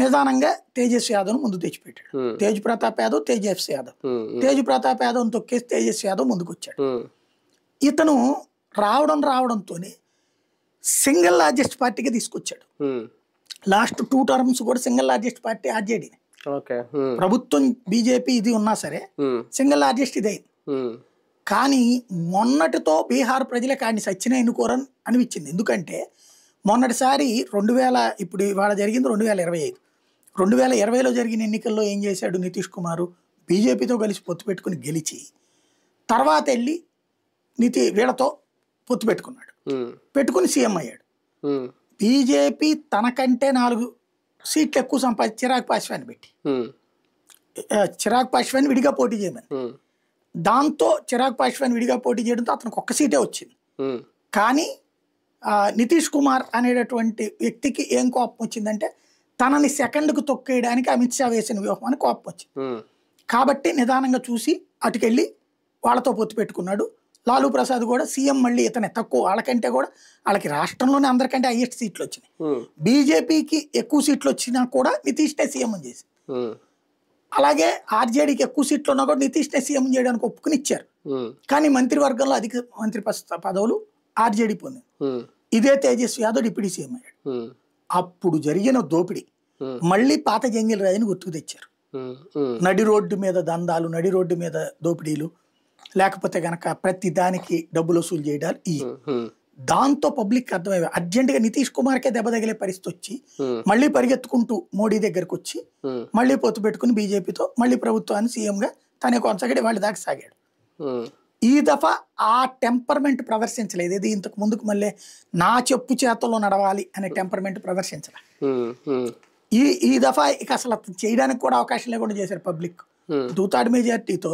నిదానంగా తేజస్వి యాదవ్ ముందు తెచ్చిపెట్టాడు. తేజ్ ప్రతాప్ యాదవ్, తేజస్వి యాదవ్. తేజ్ ప్రతాప్ యాదవ్ తొక్కేసి తేజస్వి యాదవ్ ముందుకు వచ్చాడు. ఇతను రావడంతోనే సింగిల్ లార్జెస్ట్ పార్టీగా తీసుకొచ్చాడు. లాస్ట్ 2 టర్మ్స్ కూడా సింగిల్ లార్జెస్ట్ పార్టీ ఆర్జేడీ. ప్రభుత్వం బీజేపీ ఇది ఉన్నా సరే సింగిల్ లార్జెస్ట్ ఇదే. కానీ మొన్నటితో బీహార్ ప్రజలకు ఆయన్ని సచ్చినా ఎన్నుకోరని అనిపించింది. ఎందుకంటే మొన్నటిసారి 2000, ఇప్పుడు ఇవాళ జరిగింది 2025. 2020లో జరిగిన ఎన్నికల్లో ఏం చేశాడు నితీష్ కుమార్, బీజేపీతో కలిసి పొత్తు పెట్టుకుని గెలిచి తర్వాత వెళ్ళి వీళ్ళతో పొత్తు పెట్టుకున్నాడు. పెట్టుకుని సీఎం అయ్యాడు. బీజేపీ తనకంటే 4 సీట్లు ఎక్కువ సంపాదించి చిరాగ్ పాస్వాన్ పెట్టి చిరాగ్ పాస్వాన్ విడిగా పోటీ చేయమని, దాంతో చిరాగ్ పాస్వాన్ విడిగా పోటీ చేయడంతో అతనికి 1 సీటే వచ్చింది. కానీ నితీష్ కుమార్ అనేటటువంటి వ్యక్తికి ఏం కోపం వచ్చిందంటే తనని సెకండ్కు తొక్కేయడానికి అమిత్ షా వేసిన వ్యూహం అని కోపం వచ్చింది. కాబట్టి నిదానంగా చూసి అటుకెళ్ళి వాళ్ళతో పొత్తు పెట్టుకున్నాడు. లాలూ ప్రసాద్ కూడా సీఎం మళ్ళీ ఇతనే తక్కువ, వాళ్ళకంటే కూడా వాళ్ళకి రాష్ట్రంలోనే అందరికంటే హైయెస్ట్ సీట్లు వచ్చినాయి. బీజేపీకి ఎక్కువ సీట్లు వచ్చినా కూడా నితీష్నే సీఎం చేసి, అలాగే ఆర్జేడీకి ఎక్కువ సీట్లు ఉన్నా కూడా నితీష్నే సీఎం చేయడానికి ఒప్పుకుని ఇచ్చారు. కానీ మంత్రివర్గంలో అధిక మంత్రి పదవులు ఆర్జేడీ పొందింది. ఇదే తేజస్వి యాదవ్ డిప్యూటీ సీఎం అయ్యాడు. అప్పుడు జరిగిన దోపిడీ మళ్ళీ పాత జంగిల్ రాజుని గుర్తుకు తెచ్చారు. నడి రోడ్డు మీద దందాలు, నడి రోడ్డు మీద దోపిడీలు, లేకపోతే గనక ప్రతి దానికి డబ్బులు వసూలు చేయడాలు. దాంతో పబ్లిక్ అర్థమయ్యే అర్జెంటుగా నితీష్ కుమార్కే దెబ్బ తగిలే పరిస్థితి వచ్చి మళ్ళీ పరిగెత్తుకుంటూ మోడీ దగ్గరకు వచ్చి మళ్ళీ పొత్తు పెట్టుకుని బీజేపీతో మళ్ళీ ప్రభుత్వాన్ని సీఎంగా తనే కొనసాగాడు. వాళ్ళ దాకా సాగాడు. ఈ దఫా ఆ టెంపర్మెంట్ ప్రదర్శించలేదు. ఇది ఇంతకు ముందుకు మళ్ళీ నా చెప్పు చేతల్లో నడవాలి అనే టెంపర్మెంట్ ప్రదర్శించలే. ఈ దఫా ఇక అసలు చేయడానికి కూడా అవకాశం లేకుండా చేశారు. పబ్లిక్ 2/3 మెజార్టీతో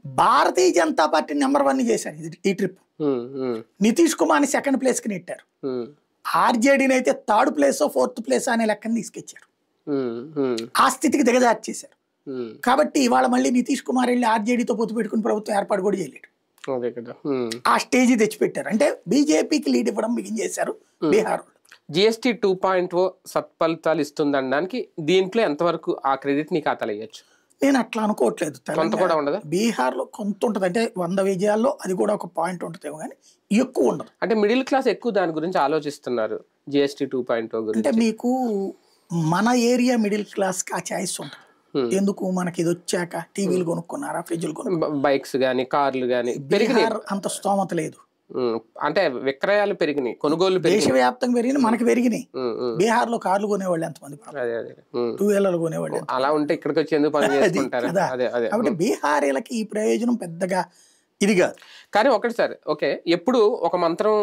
భారతీయ జనతా పార్టీ నెంబర్ 1 చేశారు ఈ ట్రిప్. నితీష్ కుమార్ని 2nd ప్లేస్కి నెట్టారు. ఆర్జేడీని అయితే 3rd ప్లేసో 4th ప్లేస్ అనే లెక్కని తీసుకొచ్చారు. ఆ స్థితికి దిగజార్చేశారు. కాబట్టి ఇవాళ మళ్ళీ నితీష్ కుమార్ వెళ్ళి ఆర్జేడీతో పొత్తు పెట్టుకుని ప్రభుత్వం ఏర్పాటు కూడా చేయలేడు. ఆ స్టేజ్ తెచ్చిపెట్టారు. అంటే బీజేపీకి లీడ్ ఇవ్వడం బిగించేశారు బీహార్. GST 2.0 సత్ఫలితాలు ఇస్తుందనడానికి దీంట్లో ఎంతవరకు ఆ క్రెడిట్ ని ఖాతాలు వేయచ్చు? నేను అట్లా అనుకోవట్లేదు. బీహార్ లో కొంత ఉంటుంది, అంటే 100 విజయాల్లో అది కూడా ఒక పాయింట్ ఉంటుందేమో కానీ ఎక్కువ ఉండదు. అంటే మిడిల్ క్లాస్ ఎక్కువ దాని గురించి ఆలోచిస్తున్నారు GST 2.0 గురించి. అంటే మీకు మన ఏరియా మిడిల్ క్లాస్ కి ఆ ఛాయిస్ ఉంటుంది. ఎందుకు మనకి ఇది వచ్చాక టీవీలు కొనుక్కున్నారా, ఫ్రిడ్జ్లు కొనుక్కున్నారా, బైక్స్ గానీ కార్లు గానీ పెరిగినాయి. అంత స్తోమత లేదు. అంటే విక్రయాలు పెరిగినాయి, కొనుగోలు దేశవ్యాప్తంగా పెరిగినాయి, మనకి పెరిగినాయి. బీహార్ లో కార్లు కొనేవాళ్ళు ఎంతమంది, 2 వీలర్లు కొనేవాళ్ళు. అలా ఉంటే ఇక్కడికి వచ్చి ఎందుకు పని చేసుకుంటారు? కాబట్టి బీహారీలకి ఈ ప్రయోజనం పెద్దగా ఇది కాదు. కానీ ఒకటి సార్, ఓకే, ఎప్పుడు ఒక మంత్రం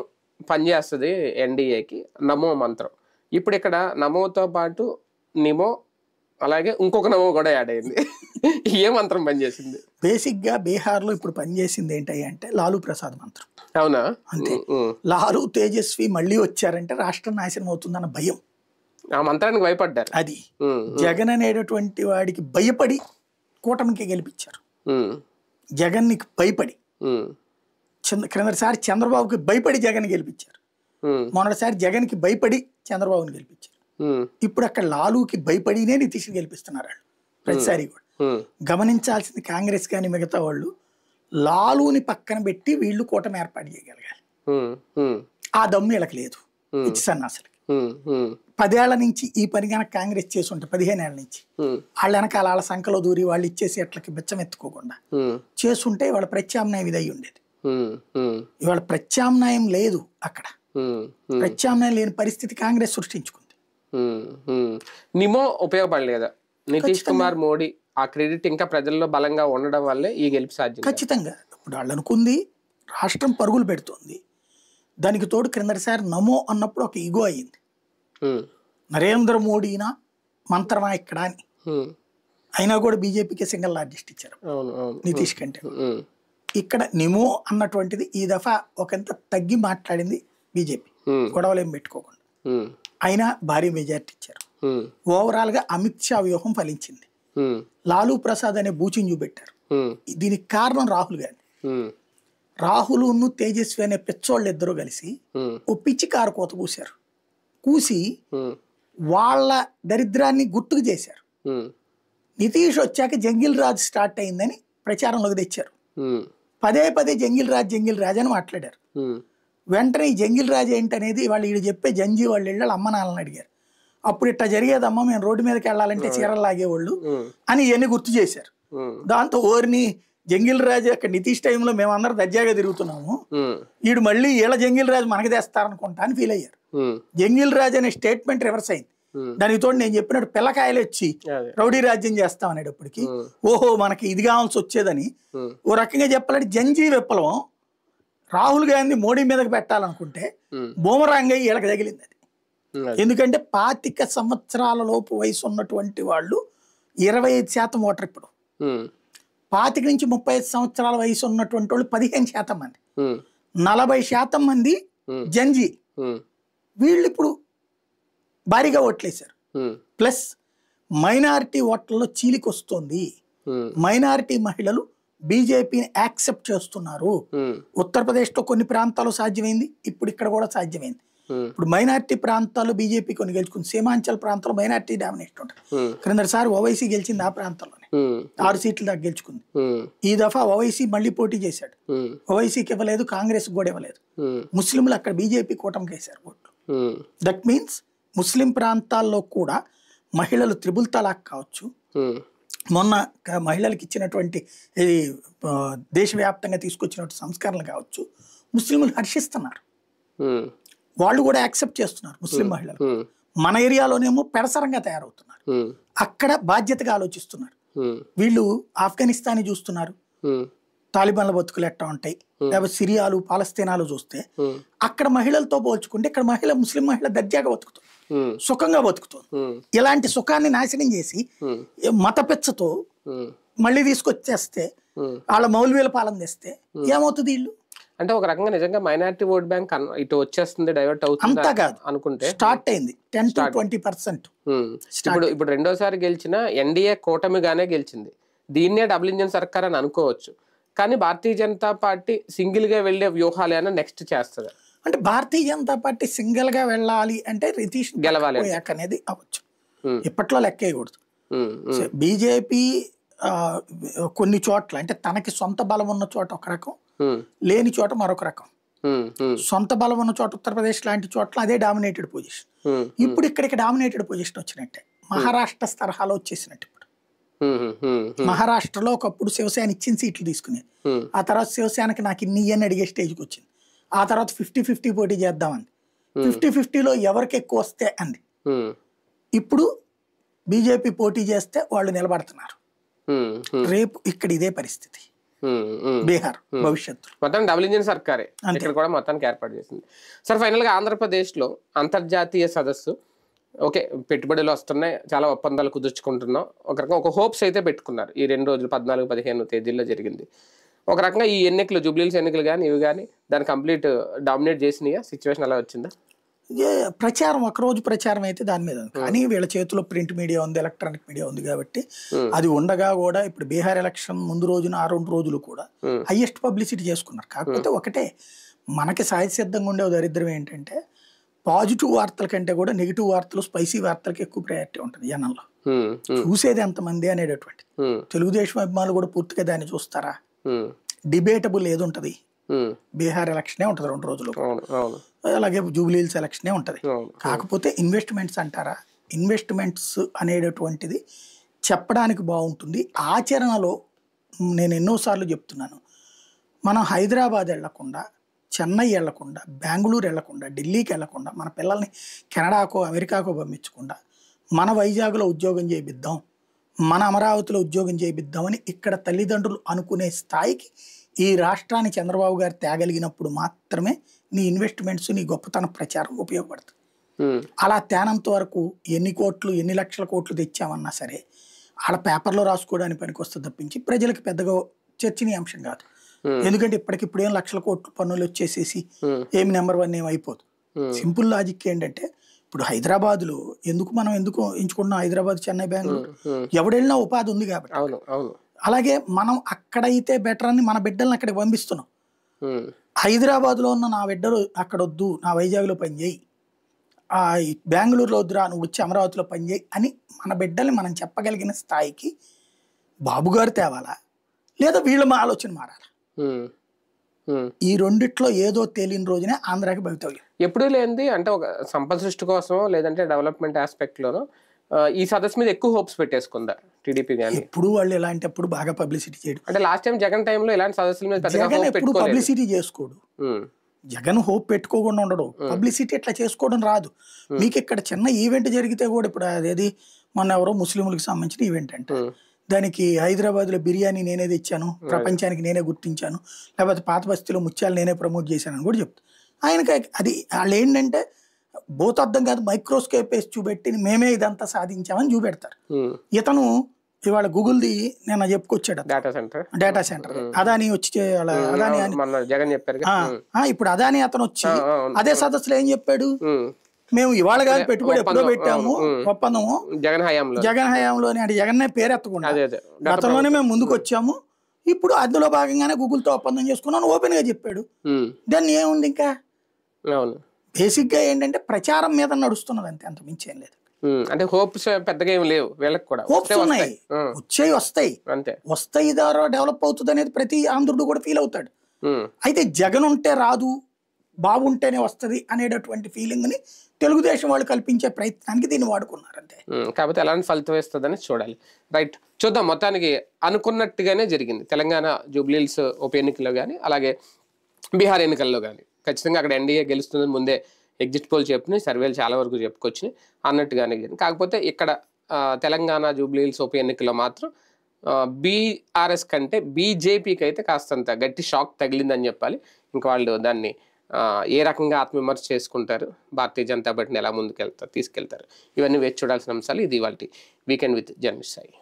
పనిచేస్తుంది ఎన్డీఏకి, నమో మంత్రం. ఇప్పుడు ఇక్కడ నమోతో పాటు నిమో, అలాగే ఇంకొక నమో కూడా యాడ్ అయింది. ఏ మంత్రం పనిచేసింది? బేసిక్ గా బీహార్ లో ఇప్పుడు పనిచేసింది ఏంటి అంటే లాలూ ప్రసాద్ మంత్రం. అవునా? అంతే. లాలూ తేజస్వి మళ్ళీ వచ్చారంటే రాష్ట్రం నాశనం అవుతుందన్న భయం, ఆ మంత్రానికి భయపడ్డారు. అది జగన్ అనేటటువంటి వాడికి భయపడి కూటమికి గెలిపించారు. జగన్ కి భయపడి, క్రిందసారి చంద్రబాబుకి భయపడి జగన్ గెలిపించారు. మొన్నటిసారి జగన్ కి భయపడి చంద్రబాబుని గెలిపించారు. ఇప్పుడు అక్కడ లాలూకి భయపడినే నితీష్ గెలిపిస్తున్నారు ప్రతిసారి కూడా. గమనించాల్సింది కాంగ్రెస్ కానీ మిగతా వాళ్ళు లాలూని పక్కన పెట్టి వీళ్ళు కూటమి ఏర్పాటు చేయగలగాలి. ఆ దమ్ము వీళ్ళకి లేదు. సన్నాసులకి 10 ఏళ్ల నుంచి ఈ పని కనుక కాంగ్రెస్ చేసి ఉంటే 15 ఏళ్ల నుంచి వాళ్ళ వెనకాల వాళ్ళ సంఖలో దూరి వాళ్ళు ఇచ్చేసి ఎట్లకి బిచ్చం ఎత్తుకోకుండా చేసుంటే ఇవాళ ప్రత్యామ్నాయం ఇది అయి ఉండేది. ఇవాళ ప్రత్యామ్నాయం లేదు. అక్కడ ప్రత్యామ్నాయం లేని పరిస్థితి కాంగ్రెస్ సృష్టించుకుంది. నిమో ఉపయోగపడలేదా? నితీష్ కుమార్, మోడీ ఆ క్రెడిట్ ఇంకా ప్రజల్లో బలంగా ఉండడం వల్లే ఈ గెలుపు సాధ్యం. ఖచ్చితంగా. ఇప్పుడు వాళ్ళు అనుకుంది రాష్ట్రం పరుగులు పెడుతుంది. దానికి తోడు క్రిందటిసారి నమో అన్నప్పుడు ఒక ఈగో అయ్యింది. నరేంద్ర మోడీనా మంత్రమా ఇక్కడ అని. అయినా కూడా బీజేపీకి సింగిల్ లార్జెస్ట్ ఇచ్చారు నితీష్ కంటే. ఇక్కడ నిమో అన్నటువంటిది ఈ దఫా ఒకంత తగ్గి మాట్లాడింది బీజేపీ, గొడవలు ఏం పెట్టుకోకుండా. అయినా భారీ మెజార్టీ ఇచ్చారు. ఓవరాల్ గా అమిత్ షా వ్యూహం ఫలించింది. లాలూ ప్రసాద్ అనే బూచిని చూపెట్టారు. దీనికి కారణం రాహుల్ గాంధీ. రాహుల్ తేజస్వి అనే పిచ్చోళ్ళు ఇద్దరు కలిసి ఓ పిచ్చి కారు కోత కూశారు. కూసి వాళ్ళ దరిద్రాన్ని గుర్తుకు చేశారు. నితీష్ వచ్చాక జంగిల్ రాజ్ స్టార్ట్ అయిందని ప్రచారంలోకి తెచ్చారు. పదే పదే జంగిల్ రాజ్ అని మాట్లాడారు. వెంటనే ఈ జంగిల్ రాజ్ ఏంటనేది వాళ్ళు వీళ్ళు చెప్పే జంజీ వాళ్ళ ఇళ్ళ అమ్మ నాన్నని అడిగారు. అప్పుడు ఇట్లా జరిగేదమ్మా, మేము రోడ్డు మీదకి వెళ్ళాలంటే చీరలు లాగేవాళ్ళు అని ఇవన్నీ గుర్తు చేశారు. దాంతో ఓరిని జంగిల్ రాజు అక్కడ నితీష్ టైంలో మేమందరం దర్జాగా తిరుగుతున్నాము, వీడు మళ్ళీ వీళ్ళ జంగిల్ రాజు మనకి తెస్తారనుకుంటా అని ఫీల్ అయ్యారు. జంగిల్ రాజు అనే స్టేట్మెంట్ రివర్స్ అయింది. దానికి తోడు నేను చెప్పినట్టు పిల్లకాయలు వచ్చి రౌడీ రాజ్యం చేస్తాం అనేటప్పటికి ఓహో మనకి ఇది కావాల్సి వచ్చేదని. ఓ రకంగా చెప్పాలంటే జంజీ విప్లవం రాహుల్ గాంధీ మోడీ మీదకి పెట్టాలనుకుంటే బూమరాంగ్ అయ్యి వీళ్ళకి తగిలింది అది. ఎందుకంటే 25 సంవత్సరాల లోపు వయసు ఉన్నటువంటి వాళ్ళు 25% ఓటర్. ఇప్పుడు 25 నుంచి 35 సంవత్సరాల వయసు ఉన్నటువంటి వాళ్ళు 15% మంది, 40% మంది జంజీ. వీళ్ళు ఇప్పుడు భారీగా ఓట్లేశారు. ప్లస్ మైనారిటీ ఓట్లలో చీలికి వస్తుంది. మైనారిటీ మహిళలు బీజేపీని యాక్సెప్ట్ చేస్తున్నారు. ఉత్తరప్రదేశ్లో కొన్ని ప్రాంతాల్లో సాధ్యమైంది, ఇప్పుడు ఇక్కడ కూడా సాధ్యమైంది. ఇప్పుడు మైనారిటీ ప్రాంతాల్లో బీజేపీ కొన్ని గెలుచుకుంది. సీమాంచల్ ప్రాంతంలో మైనారిటీ డామినేషన్ ఉంటుంది. క్రిందసారి ఓవైసీ గెలిచింది ఆ ప్రాంతంలోనే, 6 సీట్లు దాకా గెలుచుకుంది. ఈ దఫా ఓవైసీ మళ్ళీ పోటీ చేశాడు. ఓవైసీకి ఇవ్వలేదు, కాంగ్రెస్ కూడా ఇవ్వలేదు. ముస్లింలు అక్కడ బీజేపీ కూటమికి వేశారు ఓట్లు. దట్ మీన్స్ ముస్లిం ప్రాంతాల్లో కూడా మహిళలు త్రిబుల్ తలాక్ కావచ్చు, మొన్న మహిళలకు ఇచ్చినటువంటి దేశవ్యాప్తంగా తీసుకొచ్చినటువంటి సంస్కరణలు కావచ్చు, ముస్లింలు హర్షిస్తున్నారు. వాళ్ళు కూడా యాక్సెప్ట్ చేస్తున్నారు ముస్లిం మహిళలు. మన ఏరియాలోనేమో పెడసరంగా తయారవుతున్నారు, అక్కడ బాధ్యతగా ఆలోచిస్తున్నారు. వీళ్ళు ఆఫ్ఘనిస్తాన్ చూస్తున్నారు, తాలిబాన్ల బతుకులు ఎట్టా ఉంటాయి, లేకపోతే సిరియాలు పాలస్తీనాలు చూస్తే అక్కడ మహిళలతో పోల్చుకుంటే ఇక్కడ ముస్లిం మహిళ దర్జాగా బతుకుతుంది, సుఖంగా బతుకుతుంది. ఇలాంటి సుఖాన్ని నాశనం చేసి మత పిచ్చతో మళ్ళీ తీసుకొచ్చేస్తే వాళ్ళ మౌల్వీల పాలన తెస్తే ఏమవుతుంది? వీళ్ళు అంటే ఒక రకంగా నిజంగా మైనారిటీ ఓట్ బ్యాంక్ ఇటు వచ్చేస్తుంది, డైవర్ట్ అవుతుంది అంతా కాదు అనుకుంటే స్టార్ట్ అయింది 10 to 20%. ఇప్పుడు రెండోసారి గెలిచిన ఎన్డీఏ కూటమిగానే గెలిచింది. దీన్నే డబుల్ ఇంజన్ సర్కార్ అని అనుకోవచ్చు. కానీ భారతీయ జనతా పార్టీ సింగిల్ గా వెళ్లే వ్యూహాలు ఏమైనా నెక్స్ట్ చేస్తుంది అంటే భారతీయ జనతా పార్టీ సింగిల్ గా వెళ్ళాలి అంటే నితీష్ గెలవాలి అనేది అవ్వచ్చు. ఇప్పట్లో లెక్క వేయకూడదు. బీజేపీ కొన్ని చోట్ల అంటే తనకి సొంత బలం ఉన్న చోట ఒక రకం, లేని చోట మరొక రకం. సొంత బలం ఉన్న చోట ఉత్తరప్రదేశ్ లాంటి చోట్ల అదే డామినేటెడ్ పొజిషన్. ఇప్పుడు ఇక్కడికి డామినేటెడ్ పొజిషన్ వచ్చినట్టే, మహారాష్ట్ర తరహాలో వచ్చేసినట్టు. ఇప్పుడు మహారాష్ట్రలో ఒకప్పుడు శివసేన ఇచ్చిన సీట్లు తీసుకునేది, ఆ తర్వాత శివసేనకి నాకు ఇన్ని అని అడిగే స్టేజ్కి వచ్చింది. ఆ తర్వాత 50-50 పోటీ చేద్దామంది, 50-50లో ఎవరికి ఎక్కువ వస్తే అంది. ఇప్పుడు బీజేపీ పోటీ చేస్తే వాళ్ళు నిలబడుతున్నారు. రేపు ఇక్కడ ఇదే పరిస్థితి బీహార్ భవిష్యత్తు మొత్తం డబుల్ ఇంజిన్ సర్కారే ఇక్కడ కూడా మొత్తానికి ఏర్పాటు చేసింది. సార్ ఫైనల్ గా ఆంధ్రప్రదేశ్ లో అంతర్జాతీయ సదస్సు ఓకే, పెట్టుబడులు వస్తున్నాయి, చాలా ఒప్పందాలు కుదుర్చుకుంటున్నాం, ఒక రకంగా ఒక హోప్స్ అయితే పెట్టుకున్నారు. ఈ 2 రోజులు 14-15 తేదీల్లో జరిగింది. ఒక రకంగా ఈ ఎన్నికలు జూబ్లీహిల్స్ ఎన్నికలు కానీ ఇవి కానీ దాన్ని కంప్లీట్ డామినేట్ చేసినాయా? సిచ్యువేషన్ అలా వచ్చిందా? ప్రచారం ఒకరోజు ప్రచారం అయితే దాని మీద, కానీ వీళ్ళ చేతిలో ప్రింట్ మీడియా ఉంది, ఎలక్ట్రానిక్ మీడియా ఉంది కాబట్టి అది ఉండగా కూడా ఇప్పుడు బీహార్ ఎలక్షన్ ముందు రోజున ఆ 2 రోజులు కూడా హైయెస్ట్ పబ్లిసిటీ చేసుకున్నారు. కాకపోతే ఒకటే మనకి సహజ సిద్ధంగా ఉండే దరిద్రం ఏంటంటే పాజిటివ్ వార్తల కంటే కూడా నెగిటివ్ వార్తలు, స్పైసీ వార్తలకి ఎక్కువ ప్రయారిటీ ఉంటుంది జనంలో. చూసేది ఎంతమంది అనేటటువంటి. తెలుగుదేశం అభిమానులు కూడా పూర్తిగా దాన్ని చూస్తారా? డిబేటబుల్ ఏది ఉంటది? బీహార్ ఎలక్షనే ఉంటది 2 రోజులు, అలాగే జూబ్లీహిల్స్ ఎలక్షనే ఉంటది. కాకపోతే ఇన్వెస్ట్మెంట్స్ అంటారా, ఇన్వెస్ట్మెంట్స్ అనేటటువంటిది చెప్పడానికి బాగుంటుంది, ఆచరణలో నేను ఎన్నోసార్లు చెప్తున్నాను, మనం హైదరాబాద్ వెళ్లకుండా, చెన్నై వెళ్లకుండా, బెంగళూరు వెళ్లకుండా, ఢిల్లీకి వెళ్లకుండా, మన పిల్లల్ని కెనడాకో అమెరికాకో పంపించకుండా మన వైజాగ్లో ఉద్యోగం చేయిద్దాం, మన అమరావతిలో ఉద్యోగం చేయిద్దామని ఇక్కడ తల్లిదండ్రులు అనుకునే స్థాయికి ఈ రాష్ట్రాన్ని చంద్రబాబు గారు తేగలిగినప్పుడు మాత్రమే నీ ఇన్వెస్ట్మెంట్స్, నీ గొప్పతన ప్రచారం ఉపయోగపడుతుంది. అలా తేనంత వరకు ఎన్ని కోట్లు, ఎన్ని లక్షల కోట్లు తెచ్చామన్నా సరే ఆడ పేపర్లో రాసుకోవడానికి పనికి వస్తుంది తప్పించి ప్రజలకు పెద్దగా చర్చనీయాంశం కాదు. ఎందుకంటే ఇప్పటికిప్పుడు ఏం లక్షల కోట్లు పన్నులు వచ్చేసేసి ఏమి నెంబర్ 1 ఏం అయిపోదు. సింపుల్ లాజిక్ ఏంటంటే ఇప్పుడు హైదరాబాద్లో మనం ఎందుకు ఎంచుకున్నాం, హైదరాబాద్, చెన్నై, బెంగళూరు, ఎవడెళ్ళినా ఉపాధి ఉంది కాబట్టి. అలాగే మనం అక్కడైతే బెటర్ అని మన బిడ్డల్ని అక్కడికి పంపిస్తున్నాం. హైదరాబాద్లో ఉన్న నా బిడ్డలు అక్కడ వద్దు, నా వైజాగ్లో పనిచేయి, బెంగళూరులో వద్దురా, నువ్వు వచ్చి అమరావతిలో పనిచేయి అని మన బిడ్డల్ని మనం చెప్పగలిగిన స్థాయికి బాబు గారు తేవాలా, లేదా వీళ్ళ ఆలోచన మారాలా? ఈ రెండిట్లో ఏదో తేలిన రోజునే ఆంధ్రాకి భవితవ్యం. ఎప్పుడు లేనిది అంటే ఒక సంపద సృష్టి కోసం లేదంటే డెవలప్మెంట్ ఆస్పెక్ట్ లోనో ఈ సదస్సు మీద ఎక్కువ హోప్స్ పెట్టేసుకుందా టీడీపీ గానీ? ఇప్పుడు వాళ్ళు ఎలాంటప్పుడు బాగా పబ్లిసిటీ చేయడం. అంటే లాస్ట్ టైం జగన్ టైంలో ఇలాంటి సదస్సుల మీద జగన్ ఎప్పుడు పబ్లిసిటీ చేసుకోడు. జగన్ హోప్ పెట్టుకోకుండా ఉండడు. పబ్లిసిటీ ఎట్లా చేసుకోవడం రాదు. మీకు ఇక్కడ చిన్న ఈవెంట్ జరిగితే కూడా, ఇప్పుడు అదేది మొన్న ఎవరో ముస్లింలకు సంబంధించిన ఈవెంట్ అంటే దానికి హైదరాబాద్లో బిర్యానీ నేనే తెచ్చాను, ప్రపంచానికి నేనే గుర్తించాను, లేకపోతే పాత బస్తీలో ముత్యాలు నేనే ప్రమోట్ చేశానని కూడా చెప్తాను. ఆయనకి అది వాళ్ళు ఏంటంటే భూతద్దం కాదు, మైక్రోస్కోప్ వేసి చూపెట్టి మేమే ఇదంతా సాధించామని చూపెడతారు. ఇతను ఇవాళ గూగుల్ది నేను చెప్పుకొచ్చాడు, డేటా సెంటర్ అదాని వచ్చి అదాని ఇప్పుడు అదాని అతను వచ్చి అదే సదస్సులో ఏం చెప్పాడు, మేము ఇవాళ కాదు పెట్టుబడి ఎప్పుడో పెట్టాము ఒప్పందము జగన్ హయాంలోనే, అంటే జగన్నే పేరెత్తకుండా గతంలోనే మేము ముందుకు వచ్చాము, ఇప్పుడు అందులో భాగంగానే గూగుల్తో ఒప్పందం చేసుకున్నాను ఓపెన్ గా చెప్పాడు. దాన్ని ఏముంది ఇంకా, బేసిక్ గా ఏంటంటే ప్రచారం మీద నడుస్తున్నది అంతే, అంత మించి ఏం లేదు. అంటే హోప్స్ పెద్దగా ఏం లేవు వీళ్ళకి కూడా. హోప్స్ ఉన్నాయి, వస్తాయి ద్వారా డెవలప్ అవుతుంది అనేది ప్రతి ఆంధ్రుడు కూడా ఫీల్ అవుతాడు. అయితే జగన్ ఉంటే రాదు, బాగుంటేనే వస్తుంది అనేటటువంటి ఫీలింగ్ ని తెలుగుదేశం వాళ్ళు కల్పించే ప్రయత్నానికి దీన్ని వాడుకున్నారు అంతే. కాకపోతే ఎలాంటి ఫలితం వేస్తుందని చూడాలి. రైట్, చూద్దాం. మొత్తానికి అనుకున్నట్టుగానే జరిగింది తెలంగాణ జూబ్లీహిల్స్ ఉప ఎన్నికల్లో కానీ అలాగే బీహార్ ఎన్నికల్లో కానీ. ఖచ్చితంగా అక్కడ ఎన్డీఏ గెలుస్తుందని ముందే ఎగ్జిట్ పోల్ చెప్పినాయి, సర్వేలు చాలా వరకు చెప్పుకొచ్చినాయి అన్నట్టుగానే. కాకపోతే ఇక్కడ తెలంగాణ జూబ్లీహిల్స్ ఉప ఎన్నికల్లో మాత్రం బీఆర్ఎస్ కంటే బీజేపీకి అయితే కాస్తంత గట్టి షాక్ తగిలిందని చెప్పాలి. ఇంకా వాళ్ళు దాన్ని ఏ రకంగా ఆత్మవిమర్శ చేసుకుంటారు, భారతీయ జనతా పార్టీని ఎలా ముందుకు తీసుకెళ్తారు, ఇవన్నీ వేచి చూడాల్సిన అంశాలు. ఇది ఇవాల్టి వీకెండ్ విత్ జర్నలిస్ట్ సాయి.